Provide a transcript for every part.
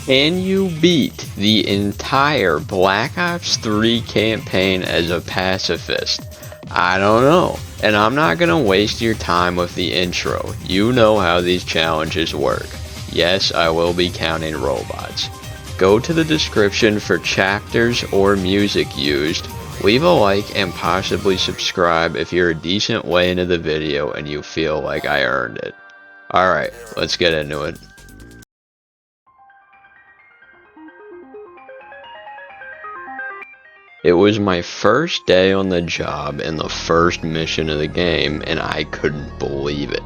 Can you beat the entire Black Ops 3 campaign as a pacifist? I don't know, and I'm not gonna waste your time with the intro. You know how these challenges work. Yes, I will be counting robots. Go to the description for chapters or music used. Leave a like and possibly subscribe if you're a decent way into the video and you feel like I earned it. Alright, let's get into it. It was my first day on the job and the first mission of the game, and I couldn't believe it.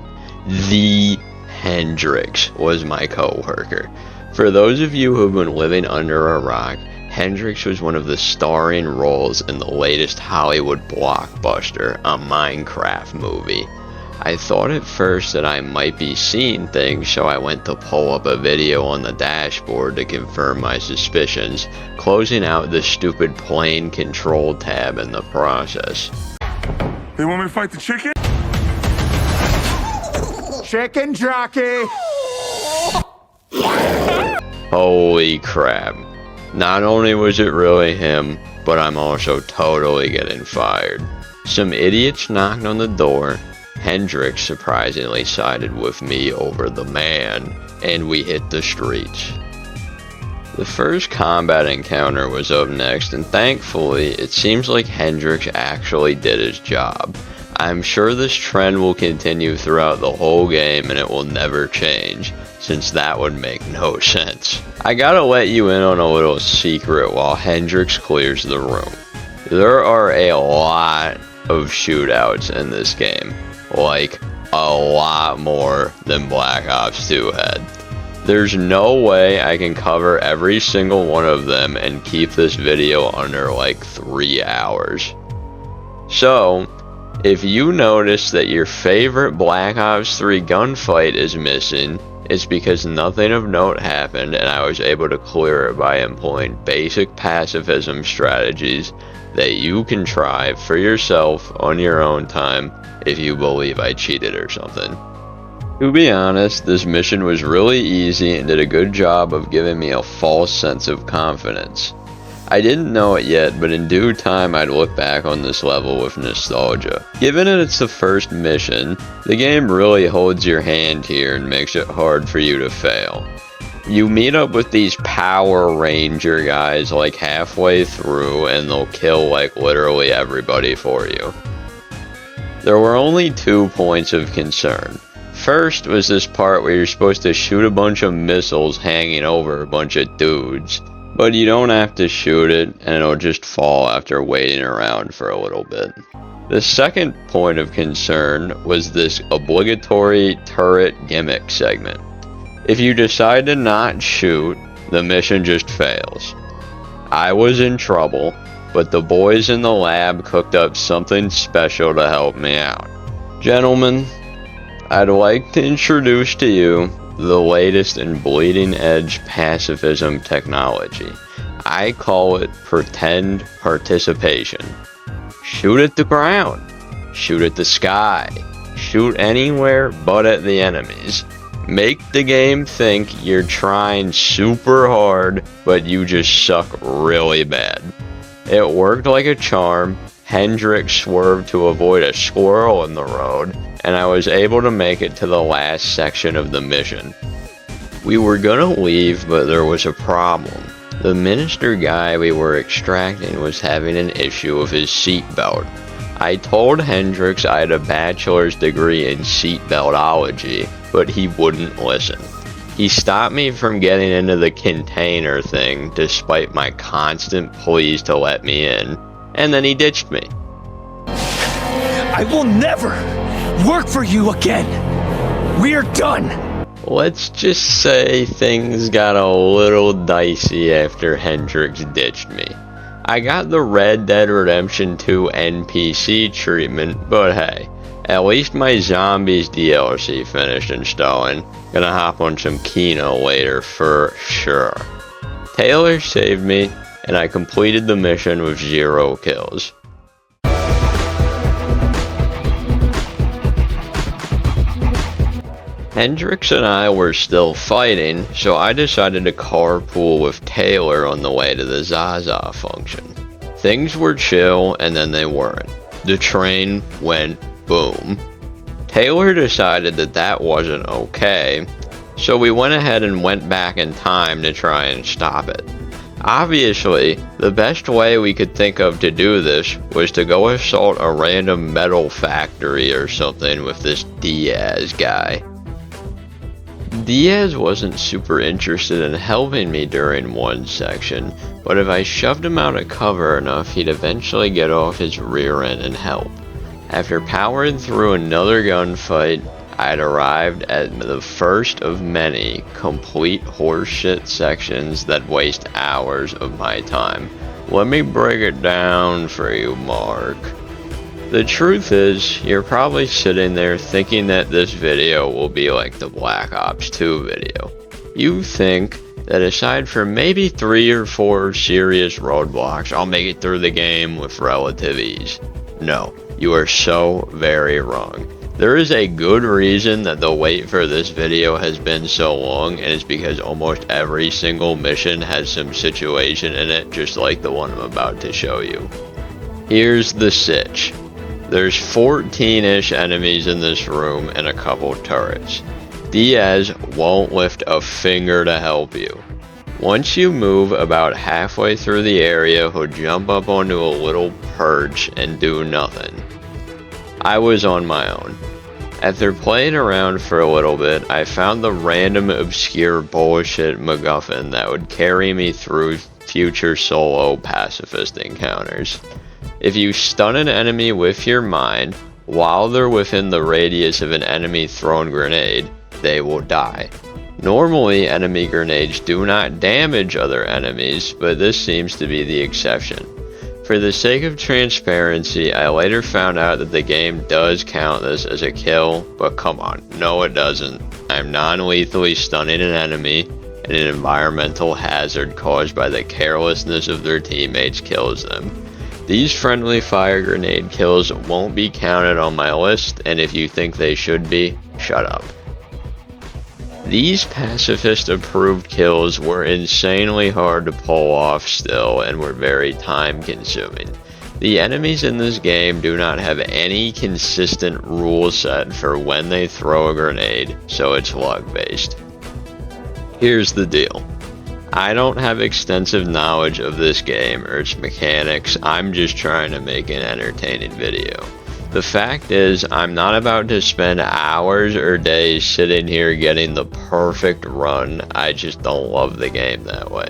The Hendrix was my co-worker. For those of you who've been living under a rock, Hendrix was one of the starring roles in the latest Hollywood blockbuster, a Minecraft movie. I thought at first that I might be seeing things, so I went to pull up a video on the dashboard to confirm my suspicions, closing out the stupid plane control tab in the process. They want me to fight the chicken? Chicken jockey! Holy crap. Not only was it really him, but I'm also totally getting fired. Some idiots knocked on the door. Hendrix surprisingly sided with me over the man, and we hit the streets. The first combat encounter was up next, and thankfully, it seems like Hendrix actually did his job. I'm sure this trend will continue throughout the whole game and it will never change, since that would make no sense. I gotta let you in on a little secret while Hendrix clears the room. There are a lot of shootouts in this game. Like, a lot more than Black Ops 2 had. There's no way I can cover every single one of them and keep this video under like 3 hours. So, if you notice that your favorite Black Ops 3 gunfight is missing, it's because nothing of note happened and I was able to clear it by employing basic pacifism strategies that you can try for yourself on your own time if you believe I cheated or something. To be honest, this mission was really easy and did a good job of giving me a false sense of confidence. I didn't know it yet, but in due time I'd look back on this level with nostalgia. Given that it's the first mission, the game really holds your hand here and makes it hard for you to fail. You meet up with these Power Ranger guys like halfway through and they'll kill like literally everybody for you. There were only 2 points of concern. First was this part where you're supposed to shoot a bunch of missiles hanging over a bunch of dudes, but you don't have to shoot it and it'll just fall after waiting around for a little bit. The second point of concern was this obligatory turret gimmick segment. If you decide to not shoot, the mission just fails. I was in trouble, but the boys in the lab cooked up something special to help me out. Gentlemen, I'd like to introduce to you the latest in bleeding edge pacifism technology. I call it pretend participation. Shoot at the ground, shoot at the sky, shoot anywhere but at the enemies. Make the game think you're trying super hard, but you just suck really bad. It worked like a charm. Hendrix swerved to avoid a squirrel in the road, and I was able to make it to the last section of the mission. We were gonna leave, but there was a problem. The minister guy we were extracting was having an issue with his seatbelt. I told Hendrix I had a bachelor's degree in seatbeltology, but he wouldn't listen. He stopped me from getting into the container thing despite my constant pleas to let me in, and then he ditched me. I will never work for you again! We're done! Let's just say things got a little dicey after Hendrix ditched me. I got the Red Dead Redemption 2 NPC treatment, but hey, at least my Zombies DLC finished installing. Gonna hop on some Kino later for sure. Taylor saved me, and I completed the mission with 0 kills. Hendrix and I were still fighting, so I decided to carpool with Taylor on the way to the Zaza function. Things were chill, and then they weren't. The train went boom. Taylor decided that that wasn't okay, so we went ahead and went back in time to try and stop it. Obviously, the best way we could think of to do this was to go assault a random metal factory or something with this Diaz guy. Diaz wasn't super interested in helping me during one section, but if I shoved him out of cover enough, he'd eventually get off his rear end and help. After powering through another gunfight, I'd arrived at the first of many complete horseshit sections that waste hours of my time. Let me break it down for you, Mark. The truth is, you're probably sitting there thinking that this video will be like the Black Ops 2 video. You think that aside from maybe 3 or 4 serious roadblocks, I'll make it through the game with relative ease. No, you are so very wrong. There is a good reason that the wait for this video has been so long, and it's because almost every single mission has some situation in it just like the one I'm about to show you. Here's the sitch. There's 14-ish enemies in this room and a couple turrets. Diaz won't lift a finger to help you. Once you move about halfway through the area, he'll jump up onto a little perch and do nothing. I was on my own. After playing around for a little bit, I found the random obscure bullshit MacGuffin that would carry me through future solo pacifist encounters. If you stun an enemy with your mind, while they're within the radius of an enemy thrown grenade, they will die. Normally, enemy grenades do not damage other enemies, but this seems to be the exception. For the sake of transparency, I later found out that the game does count this as a kill, but come on, no it doesn't. I'm non-lethally stunning an enemy, and an environmental hazard caused by the carelessness of their teammates kills them. These friendly fire grenade kills won't be counted on my list, and if you think they should be, shut up. These pacifist approved kills were insanely hard to pull off still and were very time consuming. The enemies in this game do not have any consistent rule set for when they throw a grenade, so it's luck based. Here's the deal. I don't have extensive knowledge of this game or its mechanics, I'm just trying to make an entertaining video. The fact is, I'm not about to spend hours or days sitting here getting the perfect run, I just don't love the game that way.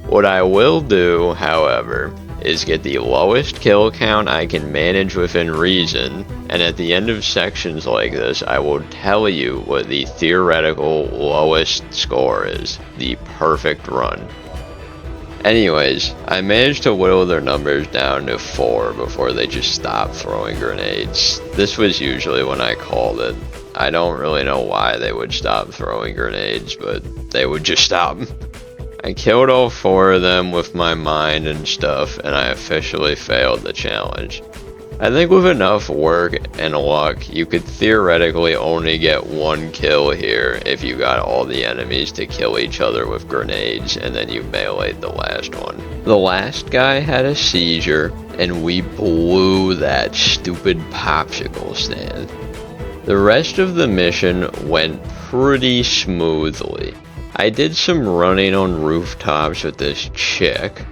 What I will do, however, is get the lowest kill count I can manage within reason, and at the end of sections like this, I will tell you what the theoretical lowest score is, the perfect run. Anyways, I managed to whittle their numbers down to 4 before they just stopped throwing grenades. This was usually when I called it. I don't really know why they would stop throwing grenades, but they would just stop. I killed all 4 of them with my mind and stuff, and I officially failed the challenge. I think with enough work and luck, you could theoretically only get 1 kill here if you got all the enemies to kill each other with grenades and then you meleeed the last one. The last guy had a seizure and we blew that stupid popsicle stand. The rest of the mission went pretty smoothly. I did some running on rooftops with this chick,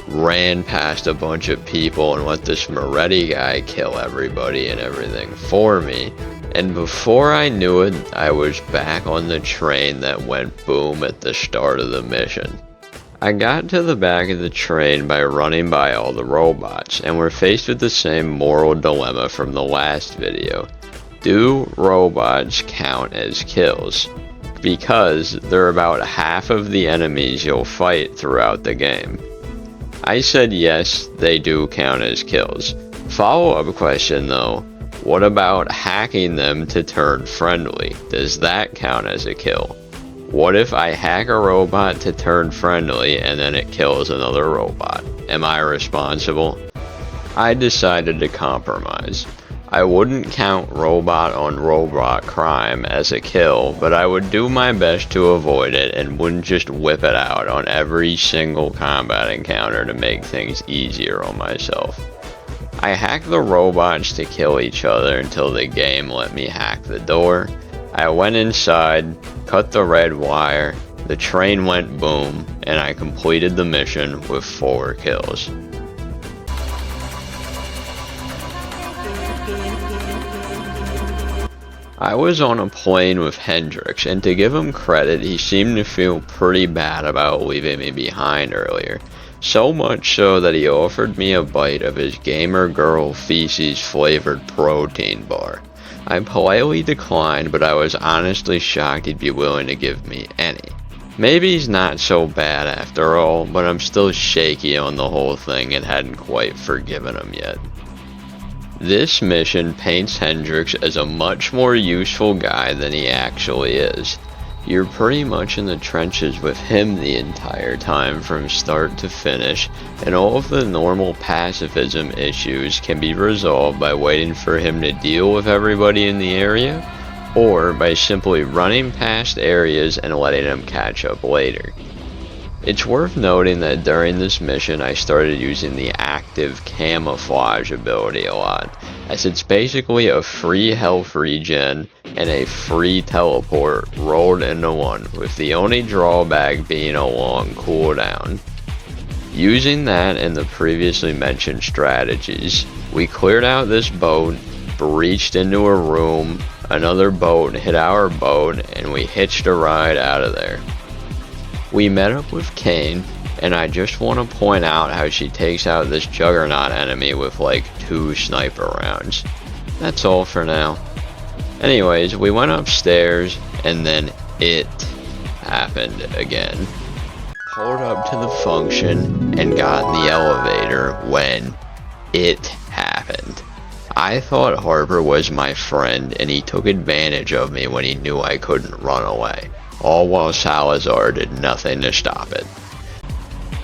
ran past a bunch of people and let this Moretti guy kill everybody and everything for me, and before I knew it, I was back on the train that went boom at the start of the mission. I got to the back of the train by running by all the robots, and we're faced with the same moral dilemma from the last video. Do robots count as kills? Because they're about half of the enemies you'll fight throughout the game. I said yes, they do count as kills. Follow-up question though, what about hacking them to turn friendly? Does that count as a kill? What if I hack a robot to turn friendly and then it kills another robot? Am I responsible? I decided to compromise. I wouldn't count robot on robot crime as a kill, but I would do my best to avoid it and wouldn't just whip it out on every single combat encounter to make things easier on myself. I hacked the robots to kill each other until the game let me hack the door. I went inside, cut the red wire, the train went boom, and I completed the mission with 4 kills. I was on a plane with Hendrix, and to give him credit, he seemed to feel pretty bad about leaving me behind earlier. So much so that he offered me a bite of his gamer girl feces flavored protein bar. I politely declined, but I was honestly shocked he'd be willing to give me any. Maybe he's not so bad after all, but I'm still shaky on the whole thing and hadn't quite forgiven him yet. This mission paints Hendrix as a much more useful guy than he actually is. You're pretty much in the trenches with him the entire time from start to finish, and all of the normal pacifism issues can be resolved by waiting for him to deal with everybody in the area, or by simply running past areas and letting him catch up later. It's worth noting that during this mission I started using the active camouflage ability a lot, as it's basically a free health regen and a free teleport rolled into one, with the only drawback being a long cooldown. Using that and the previously mentioned strategies, we cleared out this boat, breached into a room, another boat hit our boat, and we hitched a ride out of there. We met up with Kane, and I just want to point out how she takes out this Juggernaut enemy with like 2 sniper rounds. That's all for now. Anyways, we went upstairs, and then it happened again. Pulled up to the function, and got in the elevator when it happened. I thought Harper was my friend, and he took advantage of me when he knew I couldn't run away. All while Salazar did nothing to stop it.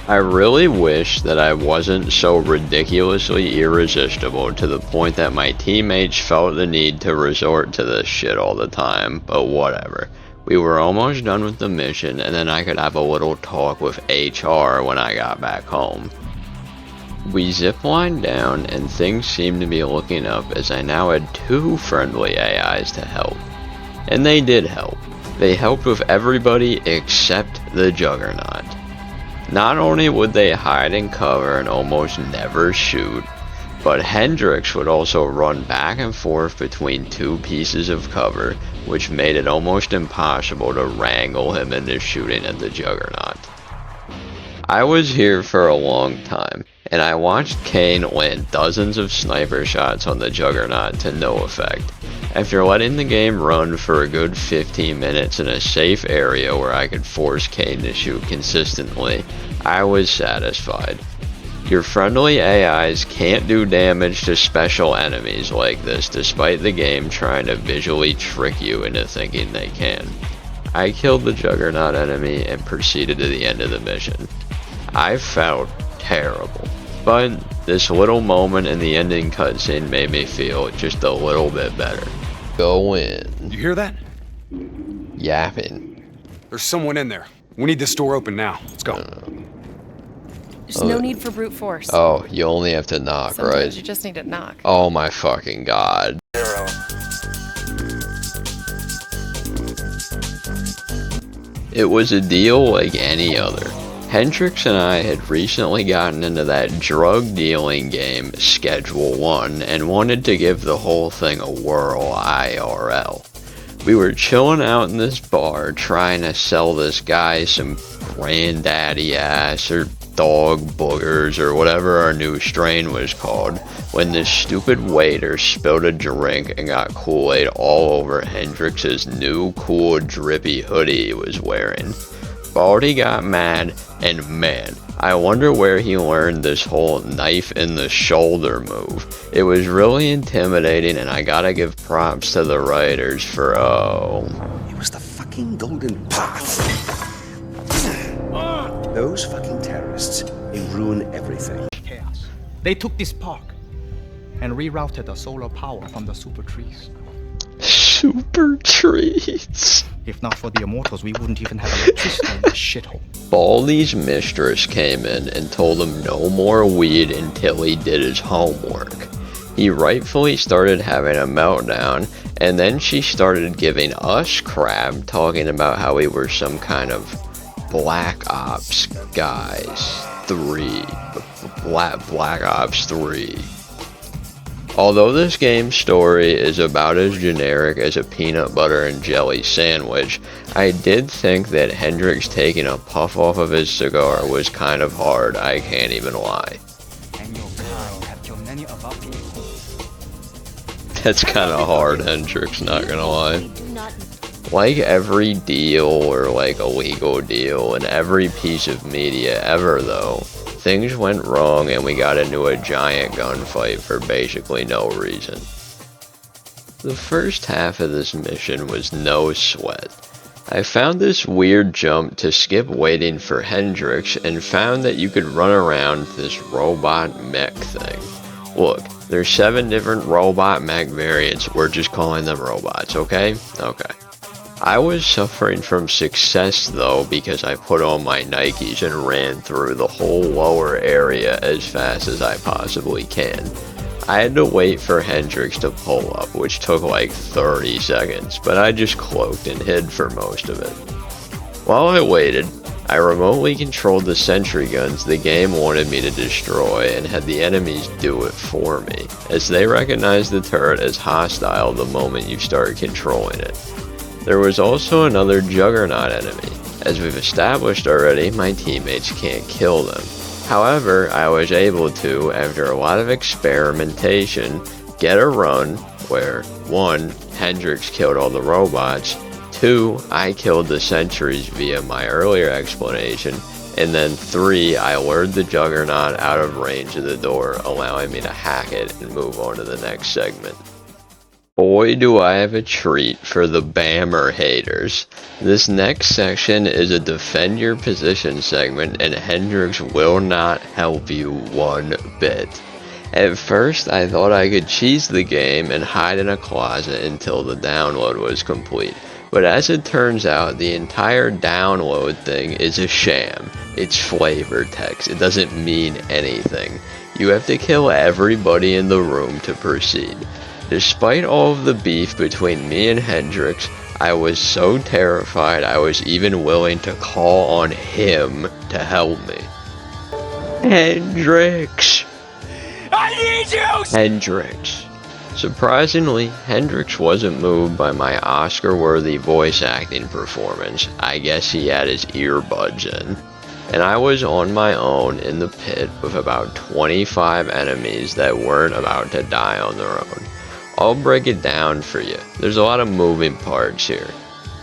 I really wish that I wasn't so ridiculously irresistible to the point that my teammates felt the need to resort to this shit all the time, but whatever. We were almost done with the mission, and then I could have a little talk with HR when I got back home. We ziplined down, and things seemed to be looking up as I now had 2 friendly AIs to help. And they did help. They helped with everybody except the Juggernaut. Not only would they hide and cover and almost never shoot, but Hendrix would also run back and forth between 2 pieces of cover, which made it almost impossible to wrangle him into shooting at the Juggernaut. I was here for a long time, and I watched Kane land dozens of sniper shots on the Juggernaut to no effect. After letting the game run for a good 15 minutes in a safe area where I could force Kane to shoot consistently, I was satisfied. Your friendly AIs can't do damage to special enemies like this, despite the game trying to visually trick you into thinking they can. I killed the Juggernaut enemy and proceeded to the end of the mission. I felt terrible, but this little moment in the ending cutscene made me feel just a little bit better. Go in. You hear that? Yapping. There's someone in there. We need this door open now. Let's go. There's no need for brute force. Oh, you only have to knock, Sometimes right? you just need to knock. Oh my fucking god. It was a deal like any other. Hendrix and I had recently gotten into that drug dealing game Schedule 1 and wanted to give the whole thing a whirl IRL. We were chilling out in this bar trying to sell this guy some granddaddy ass or dog boogers or whatever our new strain was called when this stupid waiter spilled a drink and got Kool-Aid all over Hendrix's new cool drippy hoodie he was wearing. Baldy got mad, and man, I wonder where he learned this whole knife in the shoulder move. It was really intimidating, and I gotta give props to the writers for, It was the fucking Golden Path. Those fucking terrorists, they ruin everything. Chaos. They took this park. and rerouted the solar power from the super trees. Super trees. If not for the immortals, we wouldn't even have electricity in this shithole. Baldy's mistress came in and told him no more weed until he did his homework. He rightfully started having a meltdown, and then she started giving us crap, talking about how we were some kind of Black Ops guys. Black Ops 3. Although this game's story is about as generic as a peanut butter and jelly sandwich, I did think that Hendrix taking a puff off of his cigar was kind of hard, I can't even lie. And your kind have killed many of our people. That's kind of hard, Hendrix, not gonna lie. Like every deal or like illegal deal and every piece of media ever though, things went wrong and we got into a giant gunfight for basically no reason. The first half of this mission was no sweat. I found this weird jump to skip waiting for Hendrix and found that you could run around this robot mech thing. Look, there's 7 different robot mech variants, we're just calling them robots, okay? Okay. I was suffering from success though because I put on my Nikes and ran through the whole lower area as fast as I possibly can. I had to wait for Hendrix to pull up, which took like 30 seconds, but I just cloaked and hid for most of it. While I waited, I remotely controlled the sentry guns the game wanted me to destroy and had the enemies do it for me, as they recognize the turret as hostile the moment you start controlling it. There was also another Juggernaut enemy. As we've established already, my teammates can't kill them. However, I was able to, after a lot of experimentation, get a run where 1. Hendrix killed all the robots, 2. I killed the sentries via my earlier explanation, and then 3. I lured the Juggernaut out of range of the door, allowing me to hack it and move on to the next segment. Boy, do I have a treat for the Bammer haters. This next section is a defend your position segment and Hendrix will not help you one bit. At first, I thought I could cheese the game and hide in a closet until the download was complete. But as it turns out, the entire download thing is a sham. It's flavor text. It doesn't mean anything. You have to kill everybody in the room to proceed. Despite all of the beef between me and Hendrix, I was so terrified I was even willing to call on him to help me. Hendrix! I need you! Hendrix. Surprisingly, Hendrix wasn't moved by my Oscar-worthy voice acting performance. I guess he had his earbuds in. And I was on my own in the pit with about 25 enemies that weren't about to die on their own. I'll break it down for you. There's a lot of moving parts here.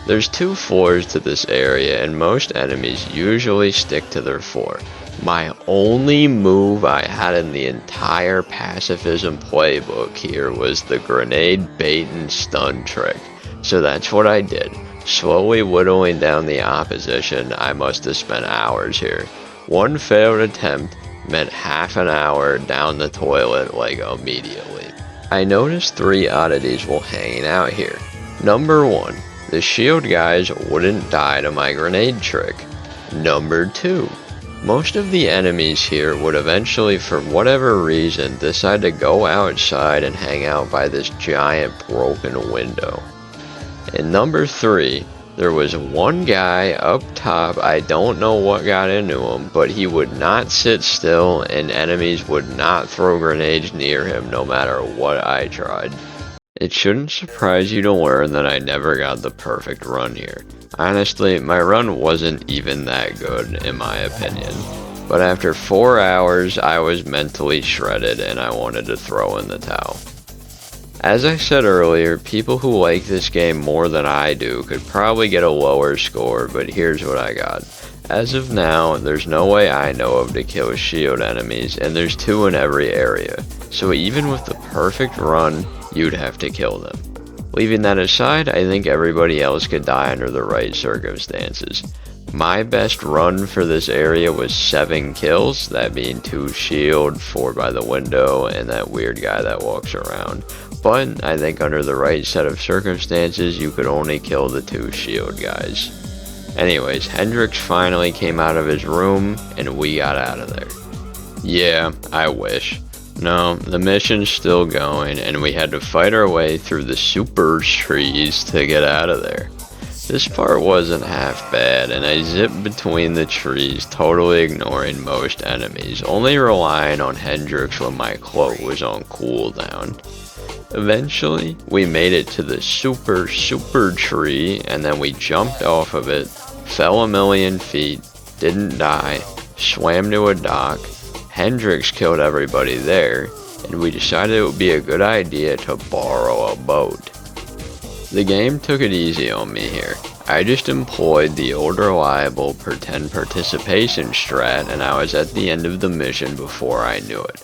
There's 2 floors to this area and most enemies usually stick to their floor. My only move I had in the entire pacifism playbook here was the grenade bait and stun trick. So that's what I did. Slowly whittling down the opposition, I must have spent hours here. 1 failed attempt meant half an hour down the toilet like immediately. I noticed 3 oddities while hanging out here. Number 1, the shield guys wouldn't die to my grenade trick. Number 2, most of the enemies here would eventually, for whatever reason, decide to go outside and hang out by this giant broken window. And number 3, there was 1 guy up top, I don't know what got into him, but he would not sit still and enemies would not throw grenades near him no matter what I tried. It shouldn't surprise you to learn that I never got the perfect run here. Honestly, my run wasn't even that good in my opinion. But after 4 hours, I was mentally shredded and I wanted to throw in the towel. As I said earlier, people who like this game more than I do could probably get a lower score, but here's what I got. As of now, there's no way I know of to kill shield enemies, and there's 2 in every area. So even with the perfect run, you'd have to kill them. Leaving that aside, I think everybody else could die under the right circumstances. My best run for this area was 7 kills, that being 2 shield, 4 by the window, and that weird guy that walks around. But I think under the right set of circumstances, you could only kill the 2 shield guys. Anyways, Hendrix finally came out of his room, and we got out of there. Yeah, I wish. No, the mission's still going, and we had to fight our way through the super trees to get out of there. This part wasn't half bad, and I zipped between the trees, totally ignoring most enemies, only relying on Hendrix when my cloak was on cooldown. Eventually, we made it to the super tree, and then we jumped off of it, fell 1,000,000 feet, didn't die, swam to a dock. Hendrix killed everybody there, and we decided it would be a good idea to borrow a boat. The game took it easy on me here. I just employed the old reliable pretend participation strat, and I was at the end of the mission before I knew it.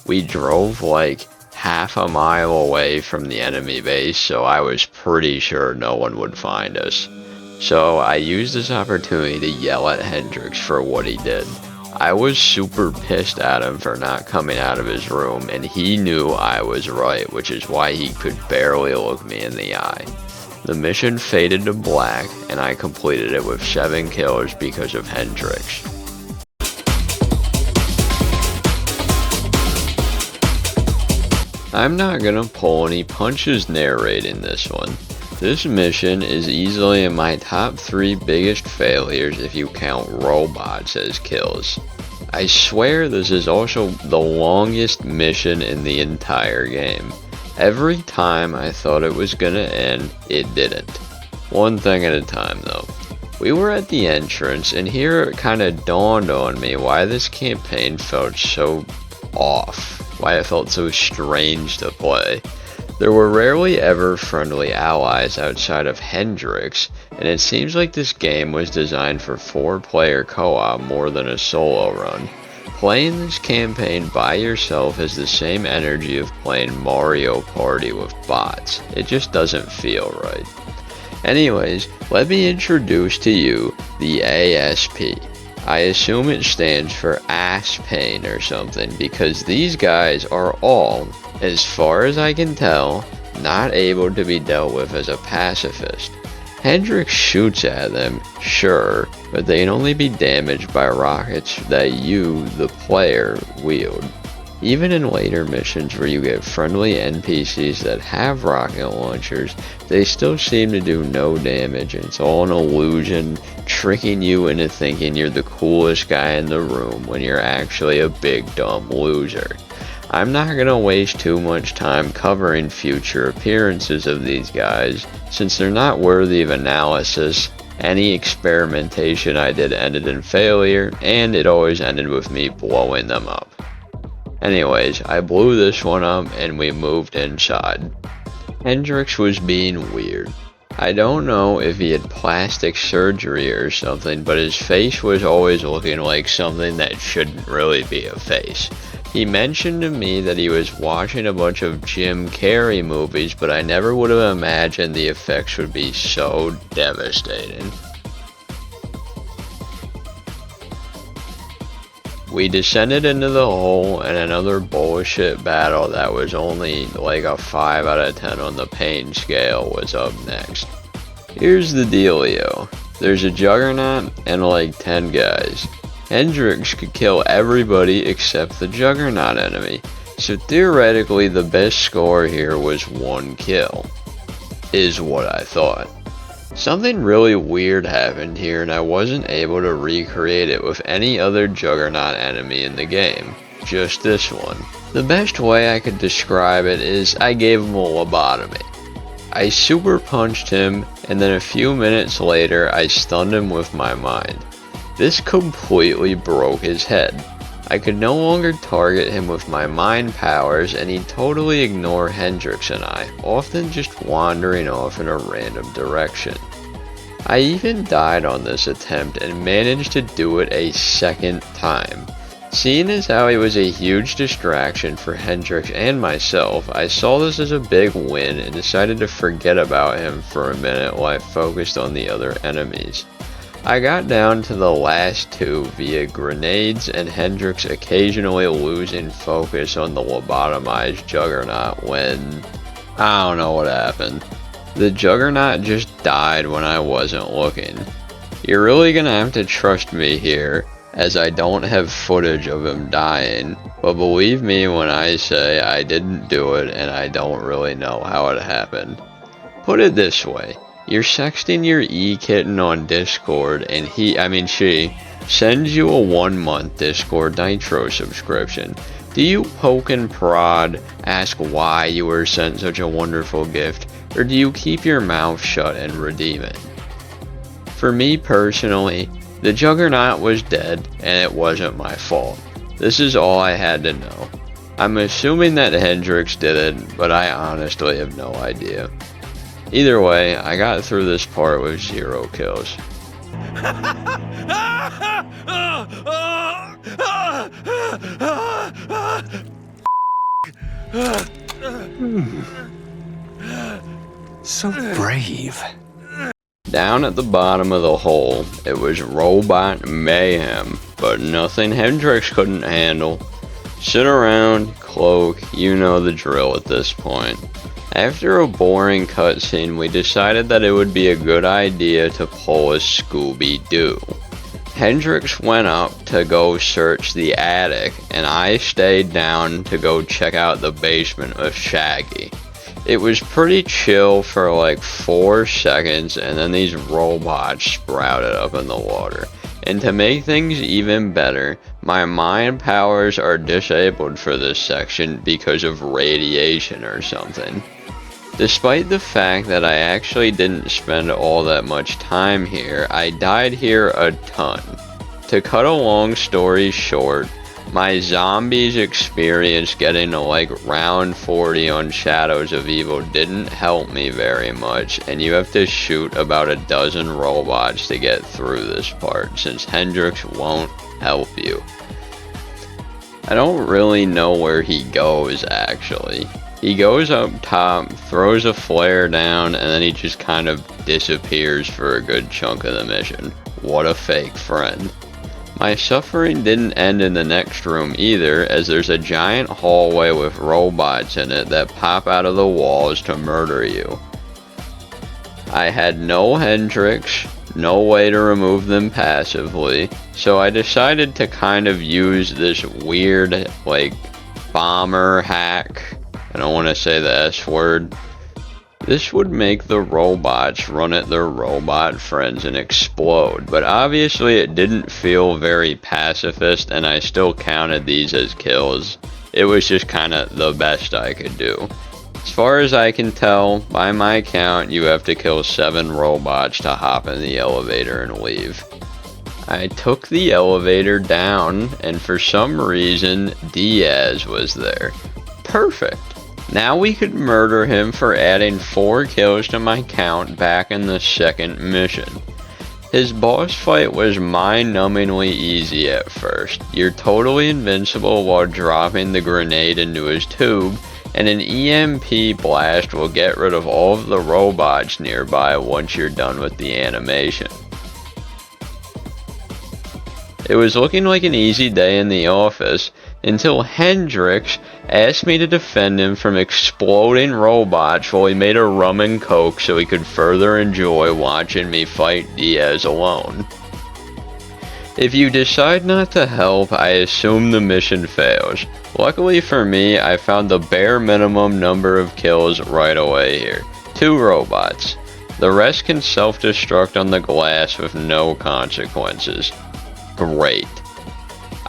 We drove like half a mile away from the enemy base, so I was pretty sure no one would find us. So I used this opportunity to yell at Hendrix for what he did. I was super pissed at him for not coming out of his room, and he knew I was right, which is why he could barely look me in the eye. The mission faded to black, and I completed it with 7 kills because of Hendrix. I'm not gonna pull any punches narrating this one. This mission is easily in my top 3 biggest failures if you count robots as kills. I swear this is also the longest mission in the entire game. Every time I thought it was gonna end, it didn't. One thing at a time though. We were at the entrance, and here it kinda dawned on me why this campaign felt so off, why it felt so strange to play. There were rarely ever friendly allies outside of Hendrix, and it seems like this game was designed for 4-player co-op more than a solo run. Playing this campaign by yourself has the same energy of playing Mario Party with bots. It just doesn't feel right. Anyways, let me introduce to you the ASP. I assume it stands for ass pain or something, because these guys are all, as far as I can tell, not able to be dealt with as a pacifist. Hendrix shoots at them, sure, but they can only be damaged by rockets that you, the player, wield. Even in later missions where you get friendly NPCs that have rocket launchers, they still seem to do no damage, and it's all an illusion, tricking you into thinking you're the coolest guy in the room when you're actually a big dumb loser. I'm not gonna waste too much time covering future appearances of these guys, since they're not worthy of analysis. Any experimentation I did ended in failure, and it always ended with me blowing them up. Anyways, I blew this one up and we moved inside. Hendrix was being weird. I don't know if he had plastic surgery or something, but his face was always looking like something that shouldn't really be a face. He mentioned to me that he was watching a bunch of Jim Carrey movies, but I never would have imagined the effects would be so devastating. We descended into the hole, and another bullshit battle that was only like a 5 out of 10 on the pain scale was up next. Here's the dealio. There's a Juggernaut and like 10 guys. Hendrix could kill everybody except the Juggernaut enemy, so theoretically the best score here was 1 kill, is what I thought. Something really weird happened here, and I wasn't able to recreate it with any other Juggernaut enemy in the game, just this one. The best way I could describe it is I gave him a lobotomy. I super punched him, and then a few minutes later I stunned him with my mind. This completely broke his head. I could no longer target him with my mind powers, and he'd totally ignore Hendrix and I, often just wandering off in a random direction. I even died on this attempt and managed to do it a second time. Seeing as how he was a huge distraction for Hendrix and myself, I saw this as a big win and decided to forget about him for a minute while I focused on the other enemies. I got down to the last two via grenades and Hendrix occasionally losing focus on the lobotomized Juggernaut when... I don't know what happened. The Juggernaut just died when I wasn't looking. You're really gonna have to trust me here, as I don't have footage of him dying, but believe me when I say I didn't do it and I don't really know how it happened. Put it this way, you're sexting your E-kitten on Discord and she, sends you a 1-month Discord Nitro subscription. Do you poke and prod, ask why you were sent such a wonderful gift, or do you keep your mouth shut and redeem it? For me personally, the Juggernaut was dead and it wasn't my fault. This is all I had to know. I'm assuming that Hendrix did it, but I honestly have no idea. Either way, I got through this part with 0 kills. So brave. Down at the bottom of the hole, it was robot mayhem, but nothing Hendrix couldn't handle. Sit around, cloak, you know the drill at this point. After a boring cutscene, we decided that it would be a good idea to pull a Scooby-Doo. Hendrix went up to go search the attic, and I stayed down to go check out the basement with Shaggy. It was pretty chill for like 4 seconds, and then these robots sprouted up in the water. And to make things even better, my mind powers are disabled for this section because of radiation or something. Despite the fact that I actually didn't spend all that much time here, I died here a ton. To cut a long story short, my zombies experience getting to like round 40 on Shadows of Evil didn't help me very much, and you have to shoot about a dozen robots to get through this part, since Hendrix won't help you. I don't really know where he goes actually. He goes up top, throws a flare down, and then he just kind of disappears for a good chunk of the mission. What a fake friend. My suffering didn't end in the next room either, as there's a giant hallway with robots in it that pop out of the walls to murder you. I had no Hendrix, no way to remove them passively, so I decided to kind of use this weird, like, bomber hack. I don't want to say the S word. This would make the robots run at their robot friends and explode, but obviously it didn't feel very pacifist, and I still counted these as kills. It was just kind of the best I could do. As far as I can tell, by my count, you have to kill 7 robots to hop in the elevator and leave. I took the elevator down, and for some reason, Diaz was there. Perfect. Now we could murder him for adding 4 kills to my count back in the second mission. His boss fight was mind-numbingly easy at first. You're totally invincible while dropping the grenade into his tube, and an EMP blast will get rid of all of the robots nearby once you're done with the animation. It was looking like an easy day in the office, until Hendrix asked me to defend him from exploding robots while he made a rum and coke so he could further enjoy watching me fight Diaz alone. If you decide not to help, I assume the mission fails. Luckily for me, I found the bare minimum number of kills right away here. 2 robots. The rest can self-destruct on the glass with no consequences. Great.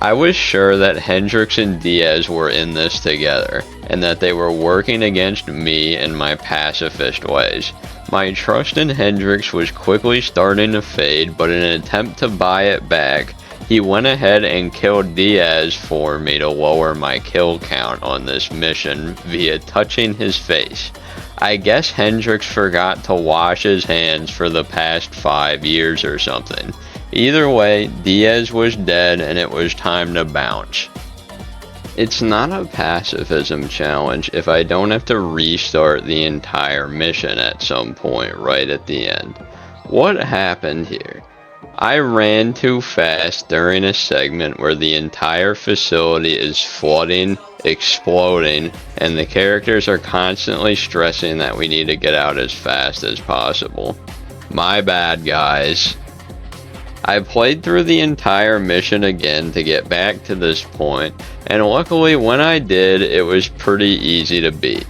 I was sure that Hendrix and Diaz were in this together, and that they were working against me and my pacifist ways. My trust in Hendrix was quickly starting to fade, but in an attempt to buy it back, he went ahead and killed Diaz for me to lower my kill count on this mission via touching his face. I guess Hendrix forgot to wash his hands for the past 5 years or something. Either way, Diaz was dead and it was time to bounce. It's not a pacifism challenge if I don't have to restart the entire mission at some point right at the end. What happened here? I ran too fast during a segment where the entire facility is flooding, exploding, and the characters are constantly stressing that we need to get out as fast as possible. My bad, guys. I played through the entire mission again to get back to this point, and luckily when I did, it was pretty easy to beat.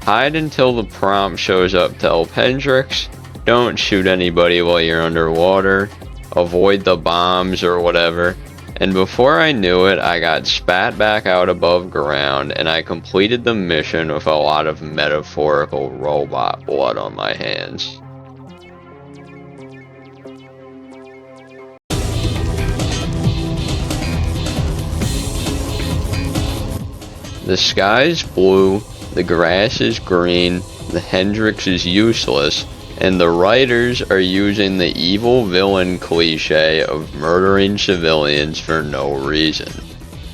Hide until the prompt shows up to help Hendrix, don't shoot anybody while you're underwater, avoid the bombs or whatever, and before I knew it, I got spat back out above ground, and I completed the mission with a lot of metaphorical robot blood on my hands. The sky's blue, the grass is green, the Hendrix is useless, and the writers are using the evil villain cliche of murdering civilians for no reason.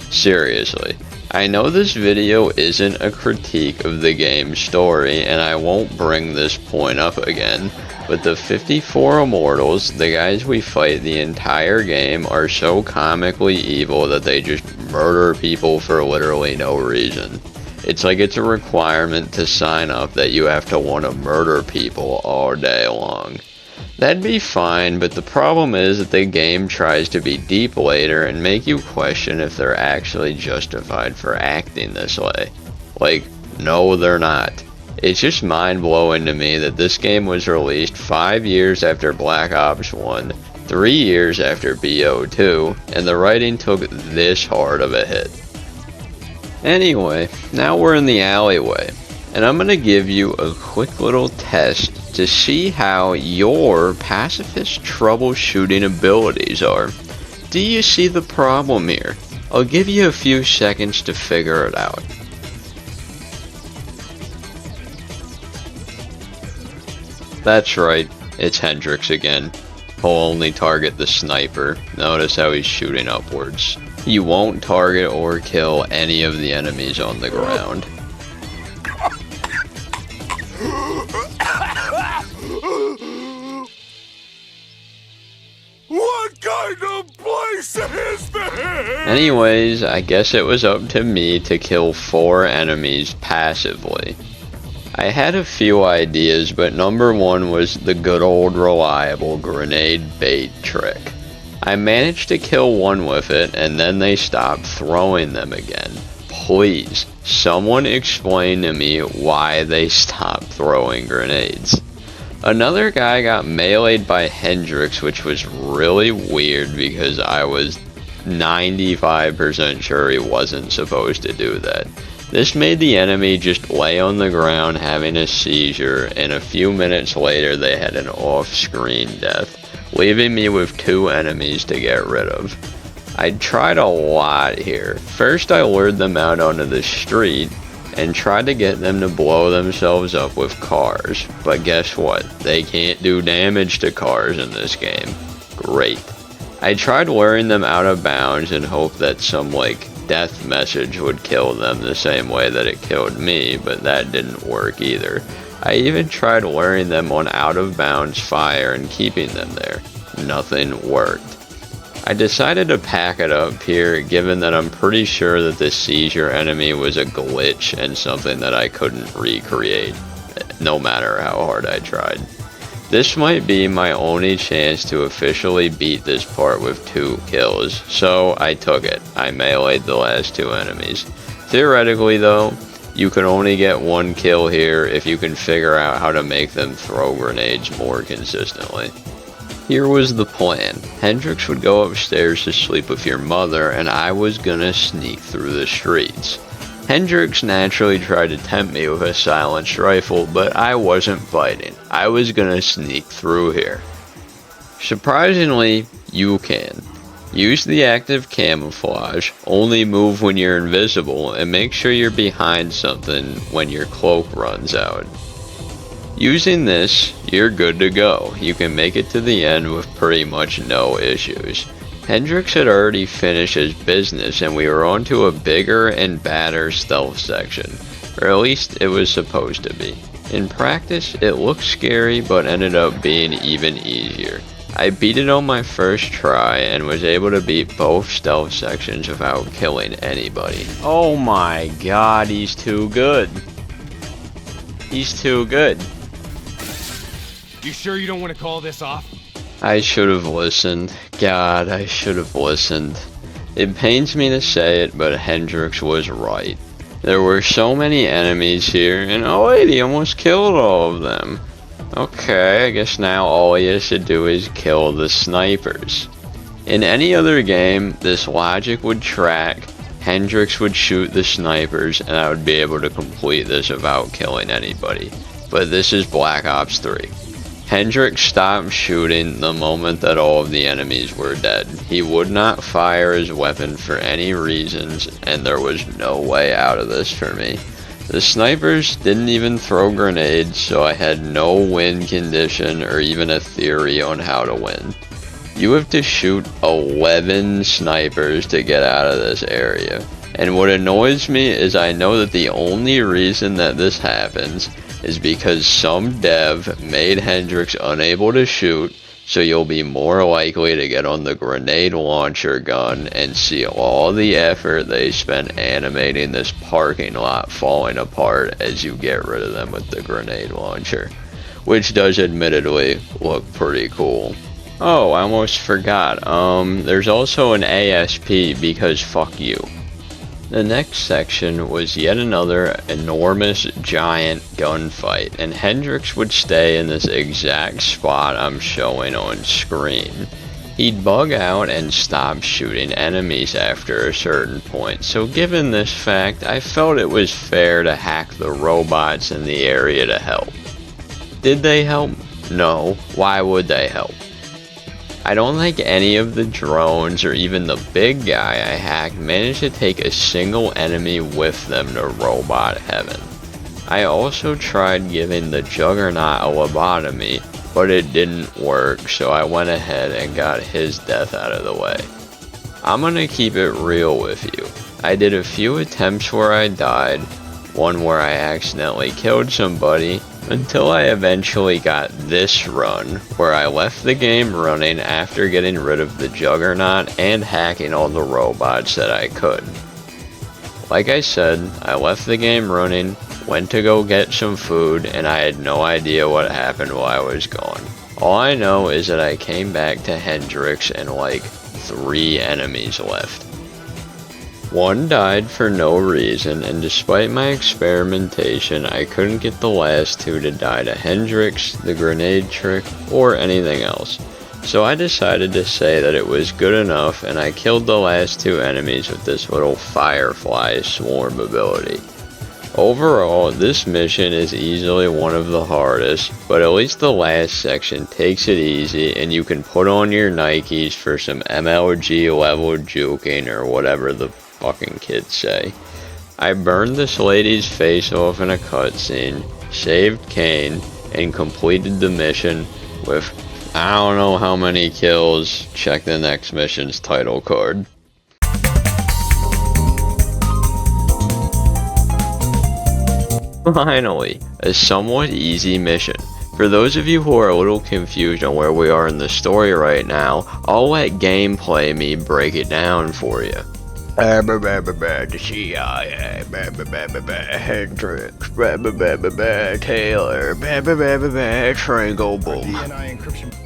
Seriously, I know this video isn't a critique of the game's story, and I won't bring this point up again, but the 54 immortals, the guys we fight the entire game, are so comically evil that they just murder people for literally no reason. It's like it's a requirement to sign up that you have to want to murder people all day long. That'd be fine, but the problem is that the game tries to be deep later and make you question if they're actually justified for acting this way. Like, no they're not. It's just mind-blowing to me that this game was released 5 years after Black Ops 1, 3 years after BO2, and the writing took this hard of a hit. Anyway, now we're in the alleyway, and I'm gonna give you a quick little test to see how your pacifist troubleshooting abilities are. Do you see the problem here? I'll give you a few seconds to figure it out. That's right, it's Hendrix again. He'll only target the sniper. Notice how he's shooting upwards. You won't target or kill any of the enemies on the ground. What kind of place is this? Anyways, I guess it was up to me to kill 4 enemies passively. I had a few ideas, but number 1 was the good old reliable grenade bait trick. I managed to kill 1 with it, and then they stopped throwing them again. Please, someone explain to me why they stopped throwing grenades. Another guy got meleeed by Hendrix, which was really weird because I was 95% sure he wasn't supposed to do that. This made the enemy just lay on the ground having a seizure, and a few minutes later they had an off-screen death, leaving me with 2 enemies to get rid of. I tried a lot here. First I lured them out onto the street and tried to get them to blow themselves up with cars, but guess what? They can't do damage to cars in this game. Great. I tried luring them out of bounds and hoped that some death message would kill them the same way that it killed me, but that didn't work either. I even tried luring them on out of bounds fire and keeping them there. Nothing worked. I decided to pack it up here, given that I'm pretty sure that the seizure enemy was a glitch and something that I couldn't recreate, no matter how hard I tried. This might be my only chance to officially beat this part with 2 kills, so I took it. I meleeed the last 2 enemies. Theoretically though, you can only get 1 kill here if you can figure out how to make them throw grenades more consistently. Here was the plan. Hendrix would go upstairs to sleep with your mother, and I was gonna sneak through the streets. Hendrix naturally tried to tempt me with a silenced rifle, but I wasn't fighting. I was gonna sneak through here. Surprisingly, you can. Use the active camouflage, only move when you're invisible, and make sure you're behind something when your cloak runs out. Using this, you're good to go. You can make it to the end with pretty much no issues. Hendrix had already finished his business and we were on to a bigger and badder stealth section, or at least it was supposed to be. In practice, it looked scary but ended up being even easier. I beat it on my first try and was able to beat both stealth sections without killing anybody. Oh my god, he's too good. He's too good. You sure you don't want to call this off? I should have listened. God, I should have listened. It pains me to say it, but Hendrix was right. There were so many enemies here, and oh wait, he almost killed all of them. Okay, I guess now all he has to do is kill the snipers. In any other game, this logic would track, Hendrix would shoot the snipers, and I would be able to complete this without killing anybody. But this is Black Ops 3. Hendrix stopped shooting the moment that all of the enemies were dead. He would not fire his weapon for any reasons, and there was no way out of this for me. The snipers didn't even throw grenades, so I had no win condition or even a theory on how to win. You have to shoot 11 snipers to get out of this area. And what annoys me is I know that the only reason that this happens is because some dev made Hendrix unable to shoot, so you'll be more likely to get on the grenade launcher gun and see all the effort they spent animating this parking lot falling apart as you get rid of them with the grenade launcher. Which does admittedly look pretty cool. Oh, I almost forgot, there's also an ASP because fuck you. The next section was yet another enormous giant gunfight, and Hendrix would stay in this exact spot I'm showing on screen. He'd bug out and stop shooting enemies after a certain point, so given this fact, I felt it was fair to hack the robots in the area to help. Did they help? No. Why would they help? I don't think any of the drones or even the big guy I hacked managed to take a single enemy with them to robot heaven. I also tried giving the Juggernaut a lobotomy, but it didn't work, so I went ahead and got his death out of the way. I'm gonna keep it real with you. I did a few attempts where I died, one where I accidentally killed somebody, until I eventually got this run, where I left the game running after getting rid of the Juggernaut and hacking all the robots that I could. Like I said, I left the game running, went to go get some food, and I had no idea what happened while I was gone. All I know is that I came back to Hendrix and like 3 enemies left. One died for no reason, and despite my experimentation, I couldn't get the last 2 to die to Hendrix, the grenade trick, or anything else. So I decided to say that it was good enough, and I killed the last 2 enemies with this little Firefly swarm ability. Overall, this mission is easily one of the hardest, but at least the last section takes it easy, and you can put on your Nikes for some MLG level juking or whatever the fucking kids say. I burned this lady's face off in a cutscene, saved Kane, and completed the mission with I don't know how many kills. Check the next mission's title card. Finally, a somewhat easy mission. For those of you who are a little confused on where we are in the story right now, I'll let gameplay me break it down for you. The CIA, Hendrix, Taylor, Triangle Boom.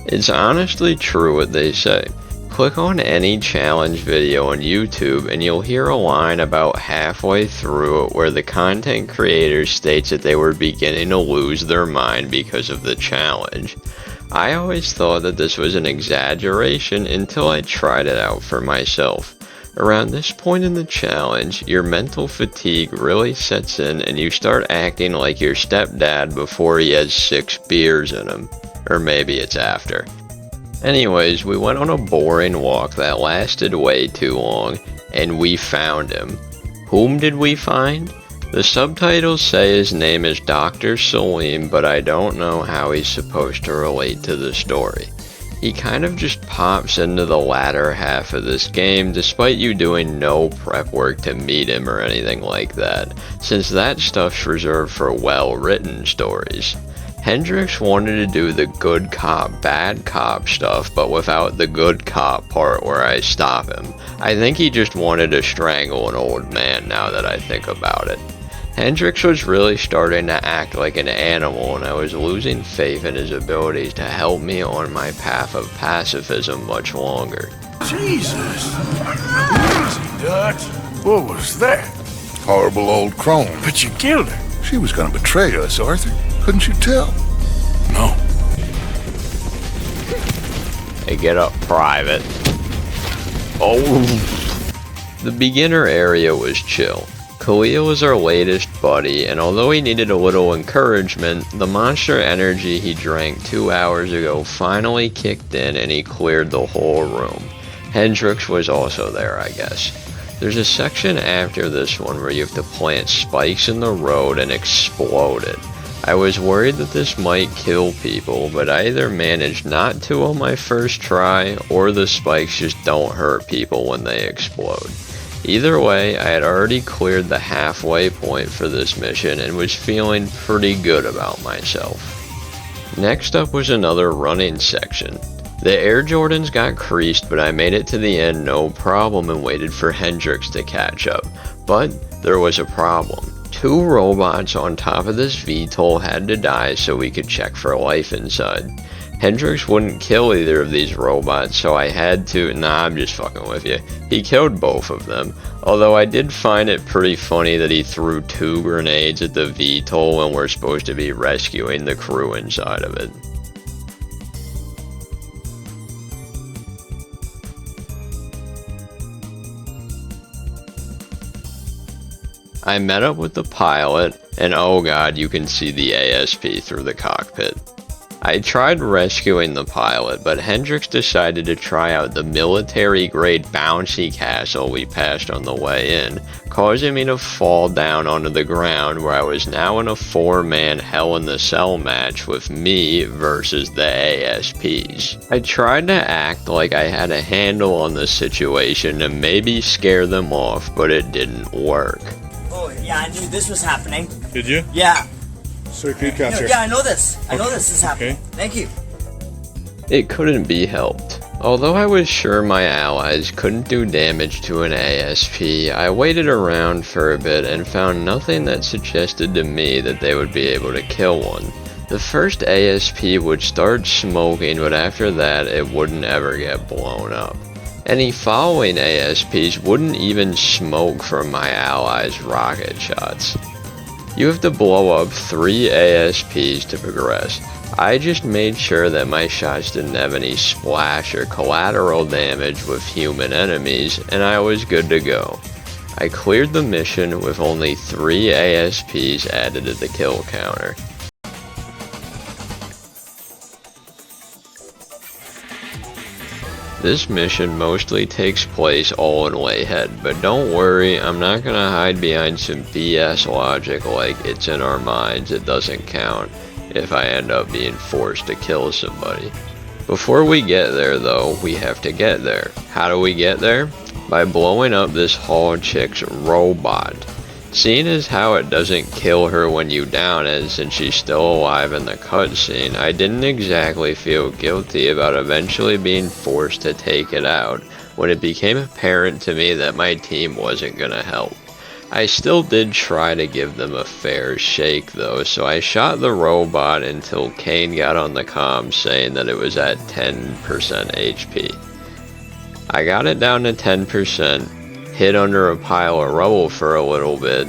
It's honestly true what they say. Click on any challenge video on YouTube and you'll hear a line about halfway through it where the content creator states that they were beginning to lose their mind because of the challenge. I always thought that this was an exaggeration until I tried it out for myself. Around this point in the challenge, your mental fatigue really sets in and you start acting like your stepdad before he has 6 beers in him. Or maybe it's after. Anyways, we went on a boring walk that lasted way too long, and we found him. Whom did we find? The subtitles say his name is Dr. Salim, but I don't know how he's supposed to relate to the story. He kind of just pops into the latter half of this game despite you doing no prep work to meet him or anything like that, since that stuff's reserved for well-written stories. Hendrix wanted to do the good cop, bad cop stuff, but without the good cop part where I stop him. I think he just wanted to strangle an old man now that I think about it. Hendrix was really starting to act like an animal, and I was losing faith in his abilities to help me on my path of pacifism much longer. Jesus. Easy, Dutch. What was that? Horrible old crone. But you killed her. She was gonna betray us, Arthur. Couldn't you tell? No. Hey, get up, Private. Oh. The beginner area was chill. Khalil was our latest buddy, and although he needed a little encouragement, the monster energy he drank 2 hours ago finally kicked in and he cleared the whole room. Hendrix was also there, I guess. There's a section after this one where you have to plant spikes in the road and explode it. I was worried that this might kill people, but I either managed not to on my first try, or the spikes just don't hurt people when they explode. Either way, I had already cleared the halfway point for this mission and was feeling pretty good about myself. Next up was another running section. The Air Jordans got creased, but I made it to the end no problem and waited for Hendrix to catch up. But there was a problem. 2 robots on top of this VTOL had to die so we could check for life inside. Hendrix wouldn't kill either of these robots, so I had to— nah, I'm just fucking with you. He killed both of them, although I did find it pretty funny that he threw 2 grenades at the VTOL when we're supposed to be rescuing the crew inside of it. I met up with the pilot, and oh god, you can see the ASP through the cockpit. I tried rescuing the pilot, but Hendrix decided to try out the military-grade bouncy castle we passed on the way in, causing me to fall down onto the ground where I was now in a 4-man Hell in the Cell match with me versus the ASPs. I tried to act like I had a handle on the situation and maybe scare them off, but it didn't work. Oh, yeah, I knew this was happening. Did you? Yeah. Sir, can you capture? Yeah, I know this. I know this is happening. Okay. Thank you. It couldn't be helped. Although I was sure my allies couldn't do damage to an ASP, I waited around for a bit and found nothing that suggested to me that they would be able to kill one. The first ASP would start smoking, but after that it wouldn't ever get blown up. Any following ASPs wouldn't even smoke from my allies' rocket shots. You have to blow up 3 ASPs to progress. I just made sure that my shots didn't have any splash or collateral damage with human enemies, and I was good to go. I cleared the mission with only 3 ASPs added to the kill counter. This mission mostly takes place all in Layhead, but don't worry, I'm not gonna hide behind some BS logic like it's in our minds, it doesn't count if I end up being forced to kill somebody. Before we get there though, we have to get there. How do we get there? By blowing up this hall chick's robot. Seeing as how it doesn't kill her when you down it, since she's still alive in the cutscene, I didn't exactly feel guilty about eventually being forced to take it out, when it became apparent to me that my team wasn't gonna help. I still did try to give them a fair shake though, so I shot the robot until Kane got on the comms saying that it was at 10% HP. I got it down to 10%, hid under a pile of rubble for a little bit,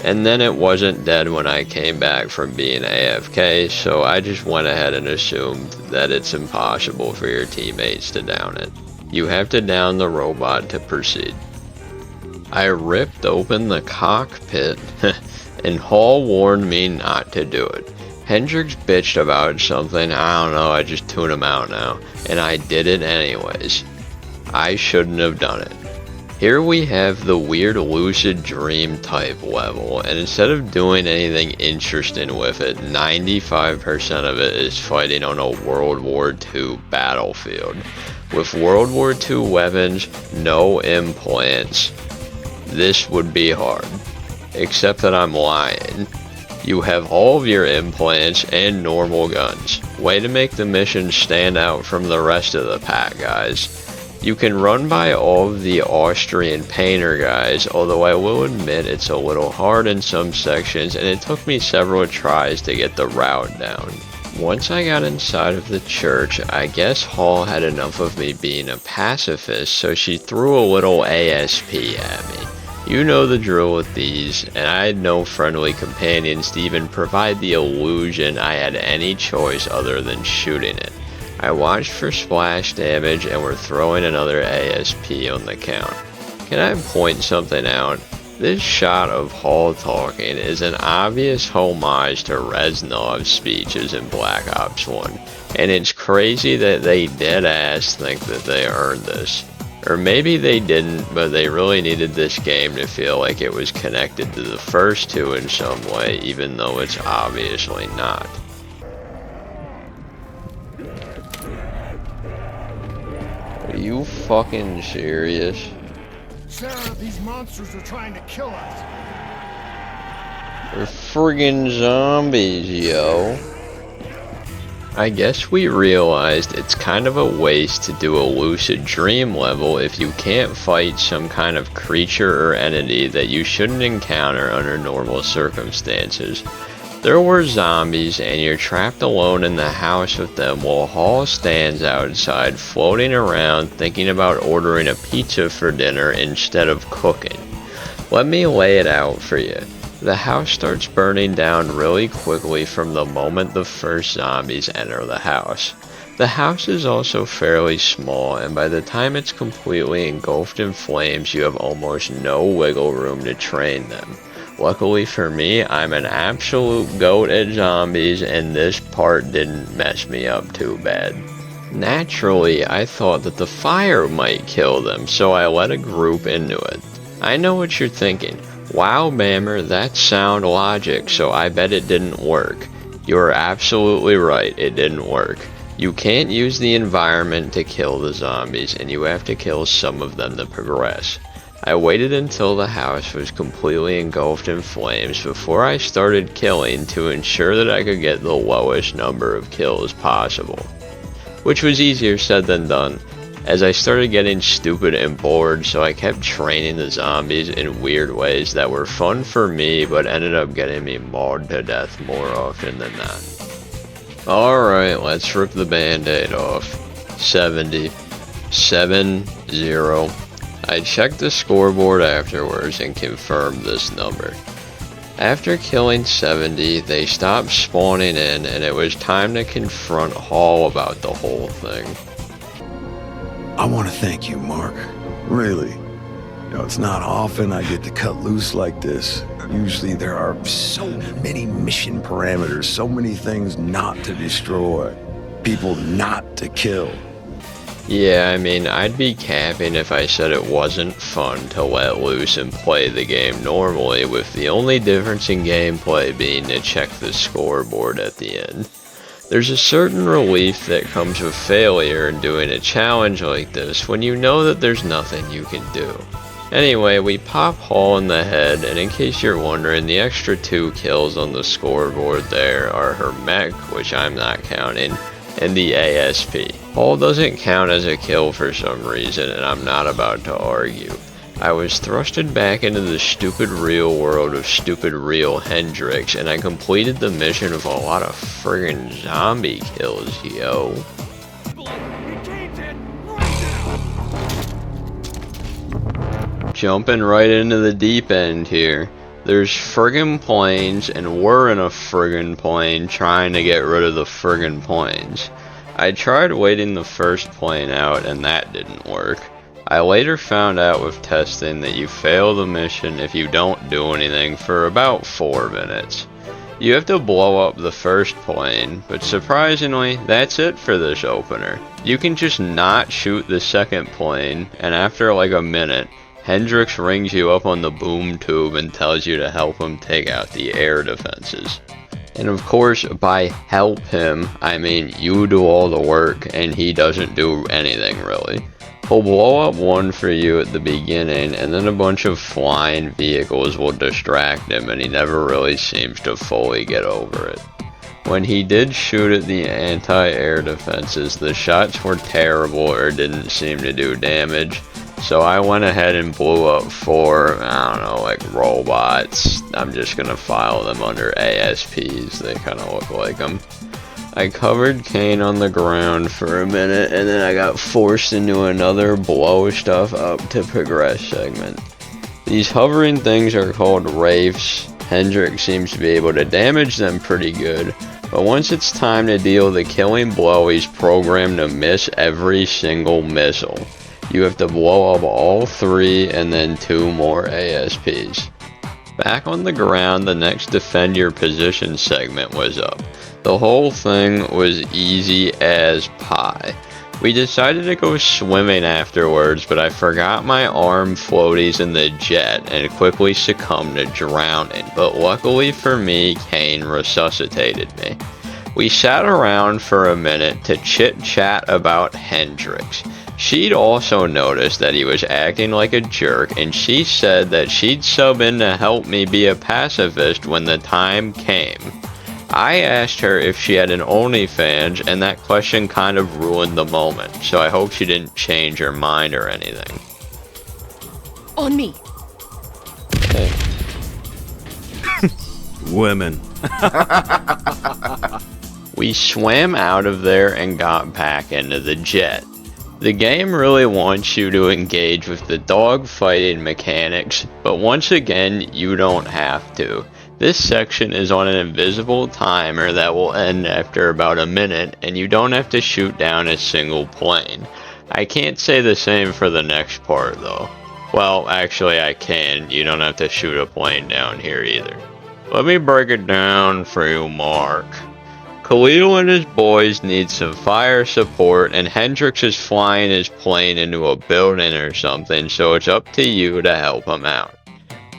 and then it wasn't dead when I came back from being AFK, so I just went ahead and assumed that it's impossible for your teammates to down it. You have to down the robot to proceed. I ripped open the cockpit, and Hall warned me not to do it. Hendrix bitched about something, I don't know, I just tune him out now, and I did it anyways. I shouldn't have done it. Here we have the weird lucid dream type level, and instead of doing anything interesting with it, 95% of it is fighting on a World War II battlefield. With World War II weapons, no implants, this would be hard. Except that I'm lying. You have all of your implants and normal guns. Way to make the mission stand out from the rest of the pack, guys. You can run by all of the Austrian painter guys, although I will admit it's a little hard in some sections and it took me several tries to get the route down. Once I got inside of the church, I guess Hall had enough of me being a pacifist, so she threw a little ASP at me. You know the drill with these, and I had no friendly companions to even provide the illusion I had any choice other than shooting it. I watched for splash damage and we're throwing another ASP on the count. Can I point something out? This shot of Hall talking is an obvious homage to Reznov's speeches in Black Ops 1, and it's crazy that they deadass think that they earned this. Or maybe they didn't, but they really needed this game to feel like it was connected to the first two in some way, even though it's obviously not. Are you fucking serious? Sarah, these monsters are trying to kill us. They're friggin' zombies, yo. I guess we realized it's kind of a waste to do a lucid dream level if you can't fight some kind of creature or entity that you shouldn't encounter under normal circumstances. There were zombies and you're trapped alone in the house with them while Hall stands outside floating around thinking about ordering a pizza for dinner instead of cooking. Let me lay it out for you. The house starts burning down really quickly from the moment the first zombies enter the house. The house is also fairly small, and by the time it's completely engulfed in flames, you have almost no wiggle room to train them. Luckily for me, I'm an absolute goat at zombies, and this part didn't mess me up too bad. Naturally, I thought that the fire might kill them, so I led a group into it. I know what you're thinking. Wow, Bammer, that's sound logic, so I bet it didn't work. You're absolutely right, it didn't work. You can't use the environment to kill the zombies, and you have to kill some of them to progress. I waited until the house was completely engulfed in flames before I started killing to ensure that I could get the lowest number of kills possible. Which was easier said than done, as I started getting stupid and bored, so I kept training the zombies in weird ways that were fun for me but ended up getting me mauled to death more often than not. Alright, let's rip the band-aid off. 70. 7-0. I checked the scoreboard afterwards and confirmed this number. After killing 70, they stopped spawning in and it was time to confront Hall about the whole thing. I want to thank you, Mark. Really. You know, it's not often I get to cut loose like this. Usually there are so many mission parameters, so many things not to destroy, people not to kill. Yeah, I mean, I'd be capping if I said it wasn't fun to let loose and play the game normally, with the only difference in gameplay being to check the scoreboard at the end. There's a certain relief that comes with failure in doing a challenge like this when you know that there's nothing you can do. Anyway, we pop Hall in the head, and in case you're wondering, the extra 2 kills on the scoreboard there are her mech, which I'm not counting, and the ASP. Hall doesn't count as a kill for some reason, and I'm not about to argue. I was thrusted back into the stupid real world of stupid real Hendrix, and I completed the mission with a lot of friggin' zombie kills, yo. Jumping right into the deep end here. There's friggin' planes, and we're in a friggin' plane trying to get rid of the friggin' planes. I tried waiting the first plane out, and that didn't work. I later found out with testing that you fail the mission if you don't do anything for about 4 minutes. You have to blow up the first plane, but surprisingly, that's it for this opener. You can just not shoot the second plane, and after like a minute, Hendrix rings you up on the boom tube and tells you to help him take out the air defenses. And of course, by help him, I mean you do all the work and he doesn't do anything really. He'll blow up one for you at the beginning, and then a bunch of flying vehicles will distract him, and he never really seems to fully get over it. When he did shoot at the anti-air defenses, the shots were terrible or didn't seem to do damage, so I went ahead and blew up 4, I don't know, like robots. I'm just gonna file them under ASPs, they kinda look like them. I covered Kane on the ground for a minute, and then I got forced into another blow stuff up to progress segment. These hovering things are called wraiths. Hendrix seems to be able to damage them pretty good, but once it's time to deal the killing blow, he's programmed to miss every single missile. You have to blow up all 3 and then 2 more ASPs. Back on the ground, the next defend your position segment was up. The whole thing was easy as pie. We decided to go swimming afterwards, but I forgot my arm floaties in the jet and quickly succumbed to drowning, but luckily for me, Kane resuscitated me. We sat around for a minute to chit-chat about Hendrix. She'd also noticed that he was acting like a jerk, and she said that she'd sub in to help me be a pacifist when the time came. I asked her if she had an OnlyFans, and that question kind of ruined the moment, so I hope she didn't change her mind or anything. On me. Okay. Women. We swam out of there and got back into the jet. The game really wants you to engage with the dogfighting mechanics, but once again, you don't have to. This section is on an invisible timer that will end after about a minute, and you don't have to shoot down a single plane. I can't say the same for the next part though. Well, actually I can. You don't have to shoot a plane down here either. Let me break it down for you, Mark. Khalil and his boys need some fire support, and Hendrix is flying his plane into a building or something, so it's up to you to help him out.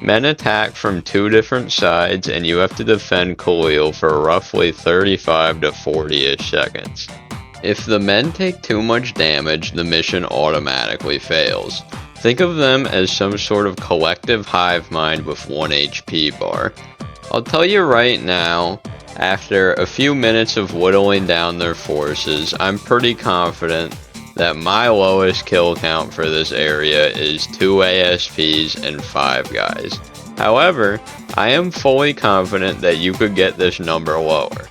Men attack from 2 different sides, and you have to defend Khalil for roughly 35 to 40-ish seconds. If the men take too much damage, the mission automatically fails. Think of them as some sort of collective hive mind with 1 HP bar. I'll tell you right now, after a few minutes of whittling down their forces, I'm pretty confident that my lowest kill count for this area is 2 ASPs and 5 guys. However, I am fully confident that you could get this number lower.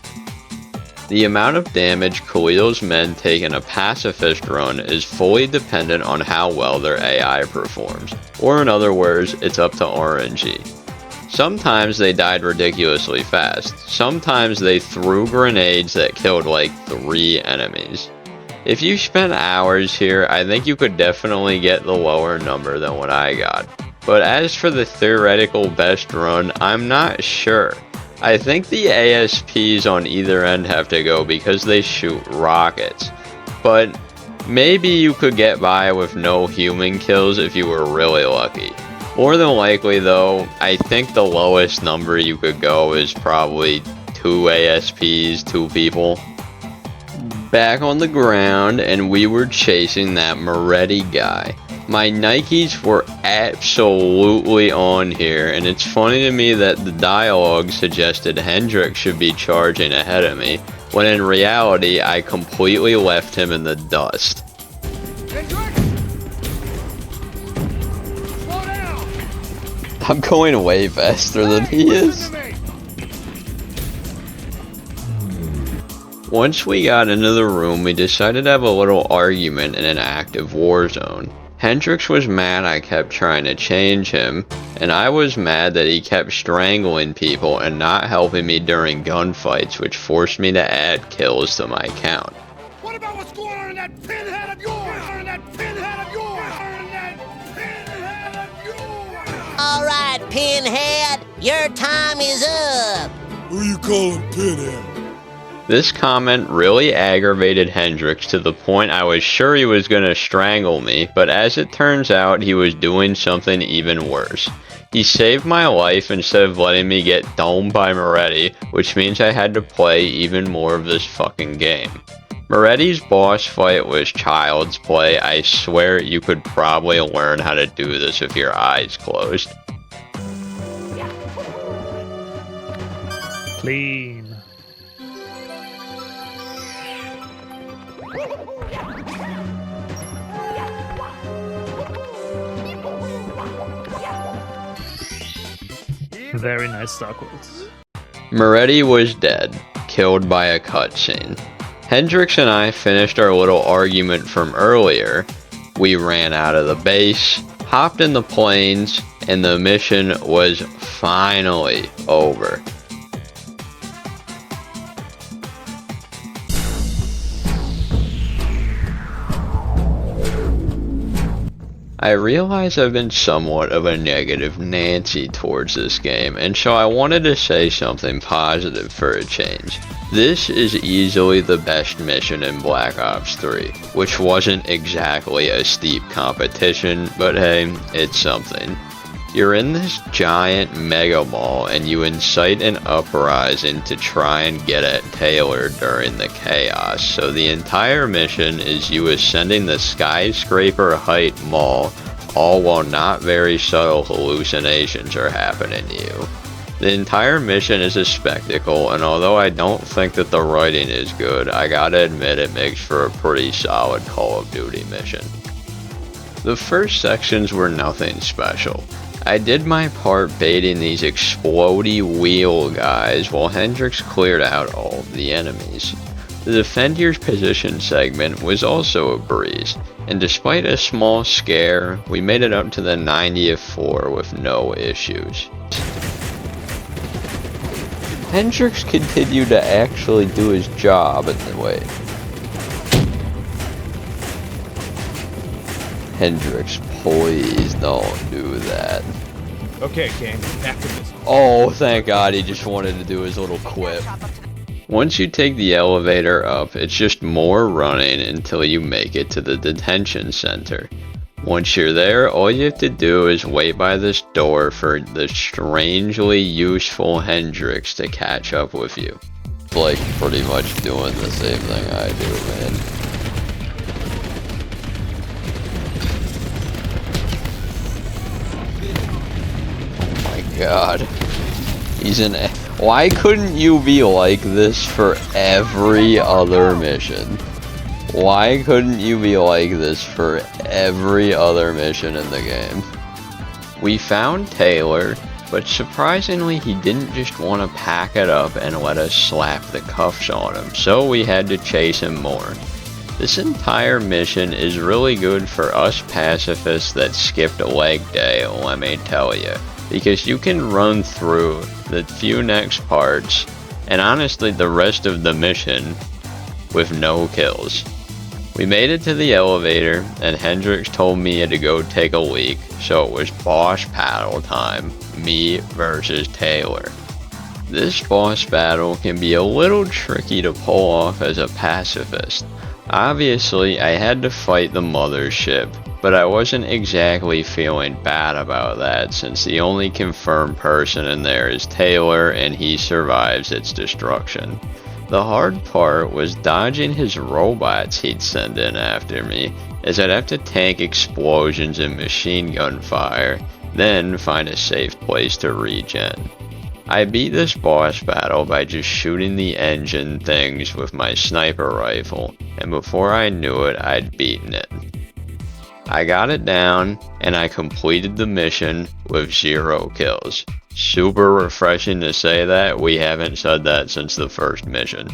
The amount of damage Khalil's men take in a pacifist run is fully dependent on how well their AI performs, or in other words, it's up to RNG. Sometimes they died ridiculously fast, sometimes they threw grenades that killed like 3 enemies. If you spent hours here, I think you could definitely get the lower number than what I got. But as for the theoretical best run, I'm not sure. I think the ASPs on either end have to go because they shoot rockets. But maybe you could get by with no human kills if you were really lucky. More than likely though, I think the lowest number you could go is probably 2 ASPs, 2 people. Back on the ground, and we were chasing that Moretti guy. My Nikes were absolutely on here, and it's funny to me that the dialogue suggested Hendrix should be charging ahead of me, when in reality I completely left him in the dust. Hendrix! Slow down! I'm going way faster than he is. Once we got into the room, we decided to have a little argument in an active war zone. Hendrix was mad I kept trying to change him, and I was mad that he kept strangling people and not helping me during gunfights, which forced me to add kills to my count. What about what's going on in that pinhead of yours? In that pinhead of yours? In that pinhead of yours? All right, Pinhead, your time is up. Who you calling pinhead? This comment really aggravated Hendrix to the point I was sure he was going to strangle me, but as it turns out, he was doing something even worse. He saved my life instead of letting me get domed by Moretti, which means I had to play even more of this fucking game. Moretti's boss fight was child's play. I swear you could probably learn how to do this with your eyes closed. Clean. Very nice Star Quilts. Moretti was dead, killed by a cutscene. Hendrix and I finished our little argument from earlier. We ran out of the base, hopped in the planes, and the mission was finally over. I realize I've been somewhat of a negative Nancy towards this game, and so I wanted to say something positive for a change. This is easily the best mission in Black Ops 3, which wasn't exactly a steep competition, but hey, it's something. You're in this giant mega mall and you incite an uprising to try and get at Taylor during the chaos, so the entire mission is you ascending the skyscraper height mall, all while not very subtle hallucinations are happening to you. The entire mission is a spectacle, and although I don't think that the writing is good, I gotta admit it makes for a pretty solid Call of Duty mission. The first sections were nothing special. I did my part baiting these explodey wheel guys while Hendrix cleared out all of the enemies. The defend your position segment was also a breeze, and despite a small scare, we made it up to the 90th floor with no issues. Hendrix continued to actually do his job in the way. Hendrix, please don't do that. Okay, gang, back to business. Oh, thank God he just wanted to do his little quip. Once you take the elevator up, it's just more running until you make it to the detention center. Once you're there, all you have to do is wait by this door for the strangely useful Hendrix to catch up with you. It's like pretty much doing the same thing I do, man. God, he's an. Why couldn't you be like this for every other mission? Why couldn't you be like this for every other mission in the game? We found Taylor, but surprisingly he didn't just want to pack it up and let us slap the cuffs on him, so we had to chase him more. This entire mission is really good for us pacifists that skipped leg day, let me tell you. Because you can run through the few next parts, and honestly the rest of the mission, with no kills. We made it to the elevator, and Hendrix told me to go take a leak, so it was boss battle time, me versus Taylor. This boss battle can be a little tricky to pull off as a pacifist. Obviously, I had to fight the mothership, but I wasn't exactly feeling bad about that since the only confirmed person in there is Taylor and he survives its destruction. The hard part was dodging his robots he'd send in after me, as I'd have to tank explosions and machine gun fire, then find a safe place to regen. I beat this boss battle by just shooting the engine things with my sniper rifle, and before I knew it, I'd beaten it. I got it down, and I completed the mission with 0 kills. Super refreshing to say that. We haven't said that since the first mission.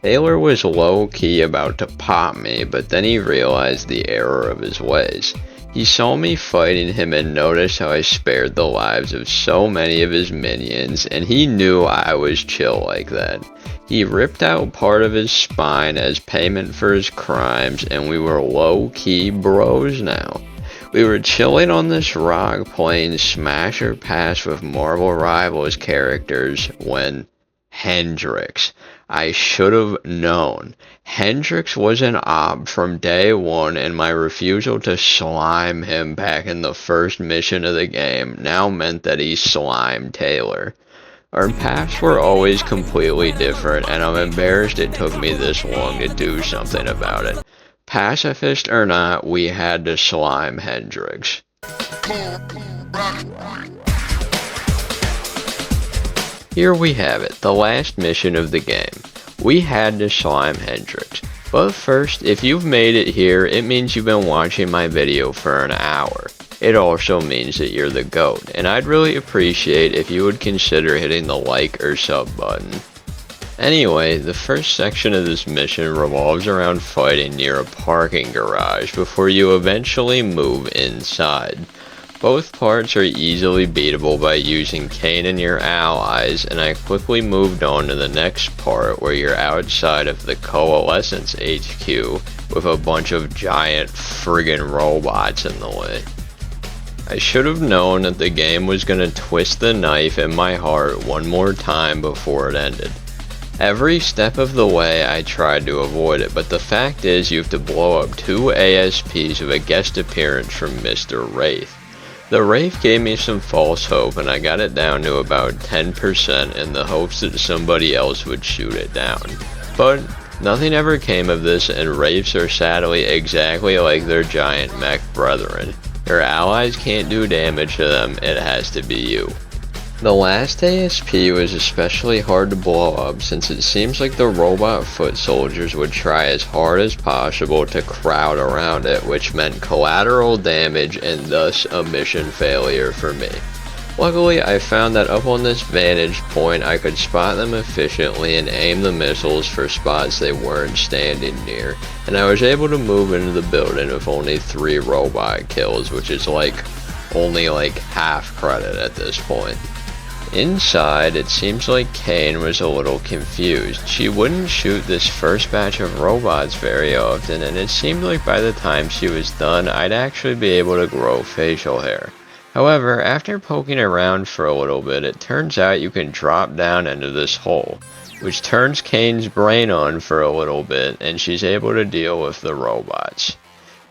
Taylor was low-key about to pop me, but then he realized the error of his ways. He saw me fighting him and noticed how I spared the lives of so many of his minions, and he knew I was chill like that. He ripped out part of his spine as payment for his crimes, and we were low-key bros now. We were chilling on this rock playing Smash or Pass with Marvel Rivals characters when Hendrix. I should have known. Hendrix was an op from day one, and my refusal to slime him back in the first mission of the game now meant that he slimed Taylor. Our paths were always completely different, and I'm embarrassed it took me this long to do something about it. Pacifist or not, we had to slime Hendrix. Here we have it, the last mission of the game. We had to slime Hendrix. But first, if you've made it here, it means you've been watching my video for an hour. It also means that you're the GOAT, and I'd really appreciate if you would consider hitting the like or sub button. Anyway, the first section of this mission revolves around fighting near a parking garage before you eventually move inside. Both parts are easily beatable by using Kane and your allies, and I quickly moved on to the next part where you're outside of the Coalescence HQ with a bunch of giant friggin' robots in the way. I should have known that the game was gonna twist the knife in my heart one more time before it ended. Every step of the way I tried to avoid it, but the fact is you have to blow up 2 ASPs with a guest appearance from Mr. Wraith. The Wraith gave me some false hope and I got it down to about 10% in the hopes that somebody else would shoot it down. But nothing ever came of this, and Wraiths are sadly exactly like their giant mech brethren. Your allies can't do damage to them, it has to be you. The last ASP was especially hard to blow up since it seems like the robot foot soldiers would try as hard as possible to crowd around it, which meant collateral damage and thus a mission failure for me. Luckily, I found that up on this vantage point I could spot them efficiently and aim the missiles for spots they weren't standing near, and I was able to move into the building with only 3 robot kills, which is only half credit at this point. Inside, it seems like Kane was a little confused. She wouldn't shoot this first batch of robots very often, and it seemed like by the time she was done, I'd actually be able to grow facial hair. However, after poking around for a little bit, it turns out you can drop down into this hole, which turns Kane's brain on for a little bit, and she's able to deal with the robots.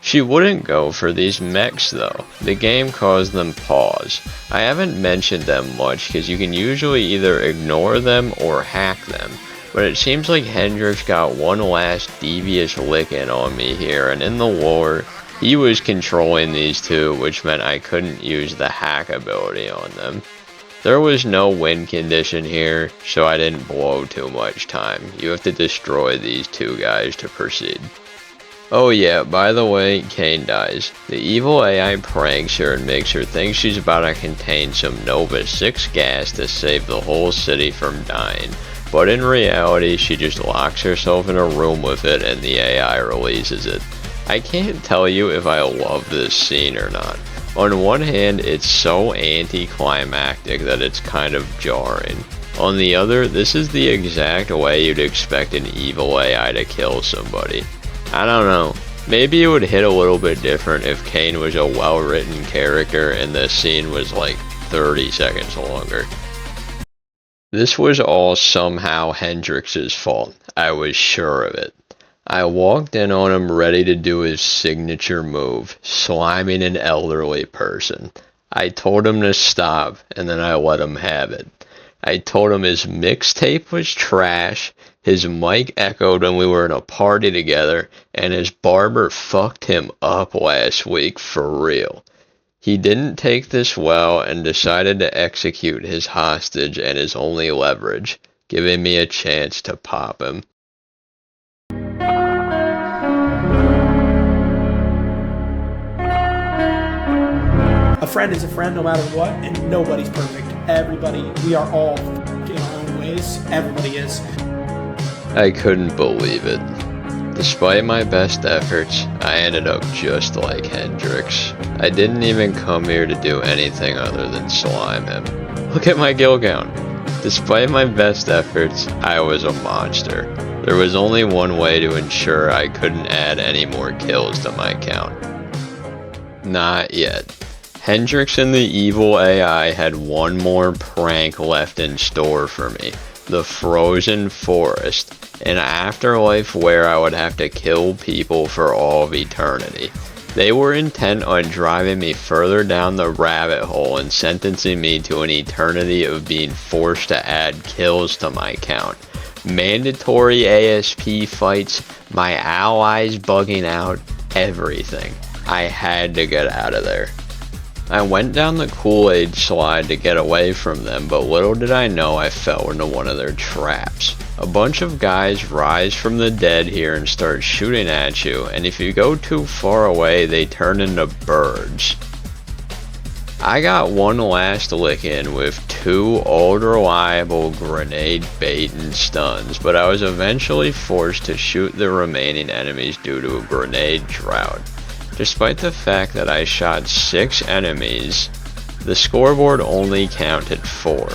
She wouldn't go for these mechs though. The game calls them paws. I haven't mentioned them much because you can usually either ignore them or hack them, but it seems like Hendrix got one last devious lick in on me here, and in the lore, he was controlling these two, which meant I couldn't use the hack ability on them. There was no win condition here, so I didn't blow too much time. You have to destroy these 2 guys to proceed. Oh yeah, by the way, Kane dies. The evil AI pranks her and makes her think she's about to contain some Nova 6 gas to save the whole city from dying. But in reality, she just locks herself in a room with it and the AI releases it. I can't tell you if I love this scene or not. On one hand, it's so anticlimactic that it's kind of jarring. On the other, this is the exact way you'd expect an evil AI to kill somebody. I don't know, maybe it would hit a little bit different if Kane was a well-written character and the scene was 30 seconds longer. This was all somehow Hendrix's fault, I was sure of it. I walked in on him ready to do his signature move, sliming an elderly person. I told him to stop, and then I let him have it. I told him his mixtape was trash, his mic echoed when we were in a party together, and his barber fucked him up last week for real. He didn't take this well and decided to execute his hostage and his only leverage, giving me a chance to pop him. A friend is a friend no matter what, and nobody's perfect. Everybody, we are all in our own ways. Everybody is. I couldn't believe it. Despite my best efforts, I ended up just like Hendrix. I didn't even come here to do anything other than slime him. Look at my kill count. Despite my best efforts, I was a monster. There was only one way to ensure I couldn't add any more kills to my count. Not yet. Hendrix and the evil AI had one more prank left in store for me. The Frozen Forest, an afterlife where I would have to kill people for all of eternity. They were intent on driving me further down the rabbit hole and sentencing me to an eternity of being forced to add kills to my count. Mandatory ASP fights, my allies bugging out, everything. I had to get out of there. I went down the Kool-Aid slide to get away from them, but little did I know I fell into one of their traps. A bunch of guys rise from the dead here and start shooting at you, and if you go too far away, they turn into birds. I got one last lick in with 2 old reliable grenade bait and stuns, but I was eventually forced to shoot the remaining enemies due to a grenade drought. Despite the fact that I shot 6 enemies, the scoreboard only counted 4.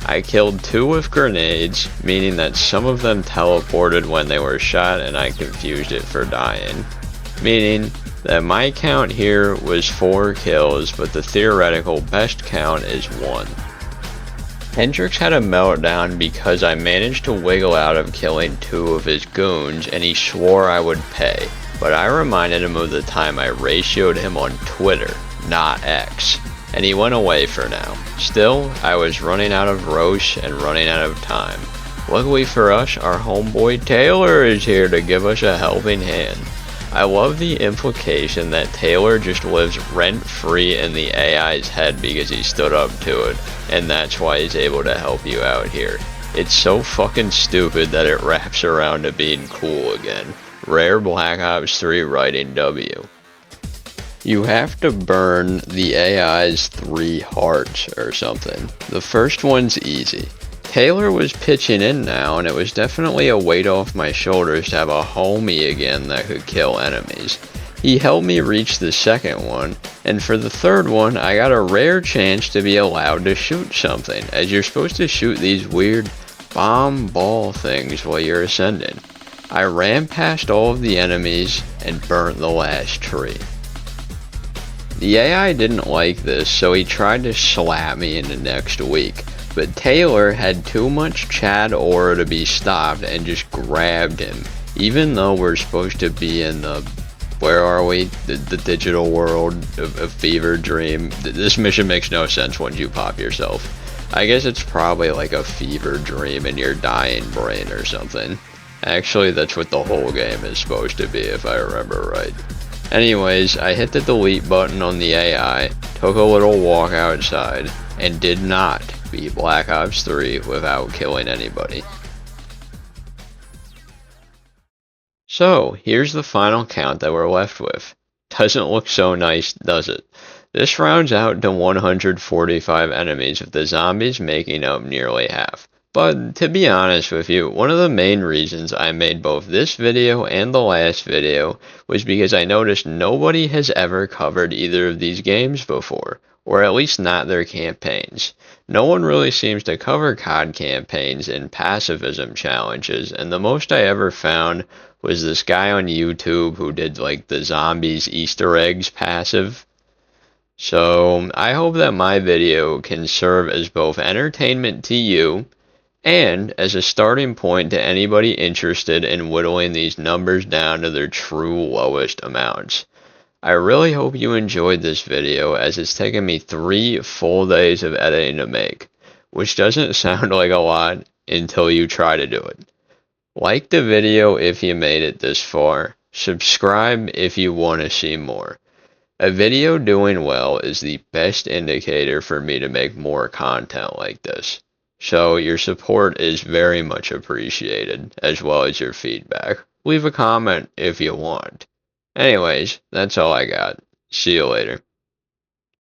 I killed 2 with grenades, meaning that some of them teleported when they were shot and I confused it for dying. Meaning that my count here was 4 kills, but the theoretical best count is 1. Hendrix had a meltdown because I managed to wiggle out of killing 2 of his goons and he swore I would pay. But I reminded him of the time I ratioed him on Twitter, not X, and he went away for now. Still, I was running out of roast and running out of time. Luckily for us, our homeboy Taylor is here to give us a helping hand. I love the implication that Taylor just lives rent-free in the AI's head because he stood up to it, and that's why he's able to help you out here. It's so fucking stupid that it wraps around to being cool again. Rare Black Ops 3 writing W. You have to burn the AI's 3 hearts or something. The first one's easy. Taylor was pitching in now, and it was definitely a weight off my shoulders to have a homie again that could kill enemies. He helped me reach the second one, and for the third one, I got a rare chance to be allowed to shoot something, as you're supposed to shoot these weird bomb ball things while you're ascending. I ran past all of the enemies and burnt the last tree. The AI didn't like this, so he tried to slap me into next week, but Taylor had too much Chad aura to be stopped and just grabbed him, even though we're supposed to be in the, where are we? The digital world of Fever Dream. This mission makes no sense once you pop yourself. I guess it's probably like a fever dream in your dying brain or something. Actually, that's what the whole game is supposed to be, if I remember right. Anyways, I hit the delete button on the AI, took a little walk outside, and did not beat Black Ops 3 without killing anybody. So, here's the final count that we're left with. Doesn't look so nice, does it? This rounds out to 145 enemies, with the zombies making up nearly half. But to be honest with you, one of the main reasons I made both this video and the last video was because I noticed nobody has ever covered either of these games before, or at least not their campaigns. No one really seems to cover COD campaigns and pacifism challenges, and the most I ever found was this guy on YouTube who did like the zombies Easter eggs passive. So I hope that my video can serve as both entertainment to you, and as a starting point to anybody interested in whittling these numbers down to their true lowest amounts. I really hope you enjoyed this video, as it's taken me 3 full days of editing to make, which doesn't sound like a lot until you try to do it. Like the video if you made it this far, subscribe if you want to see more. A video doing well is the best indicator for me to make more content like this. So your support is very much appreciated, as well as your feedback. Leave a comment if you want. Anyways, that's all I got. See you later.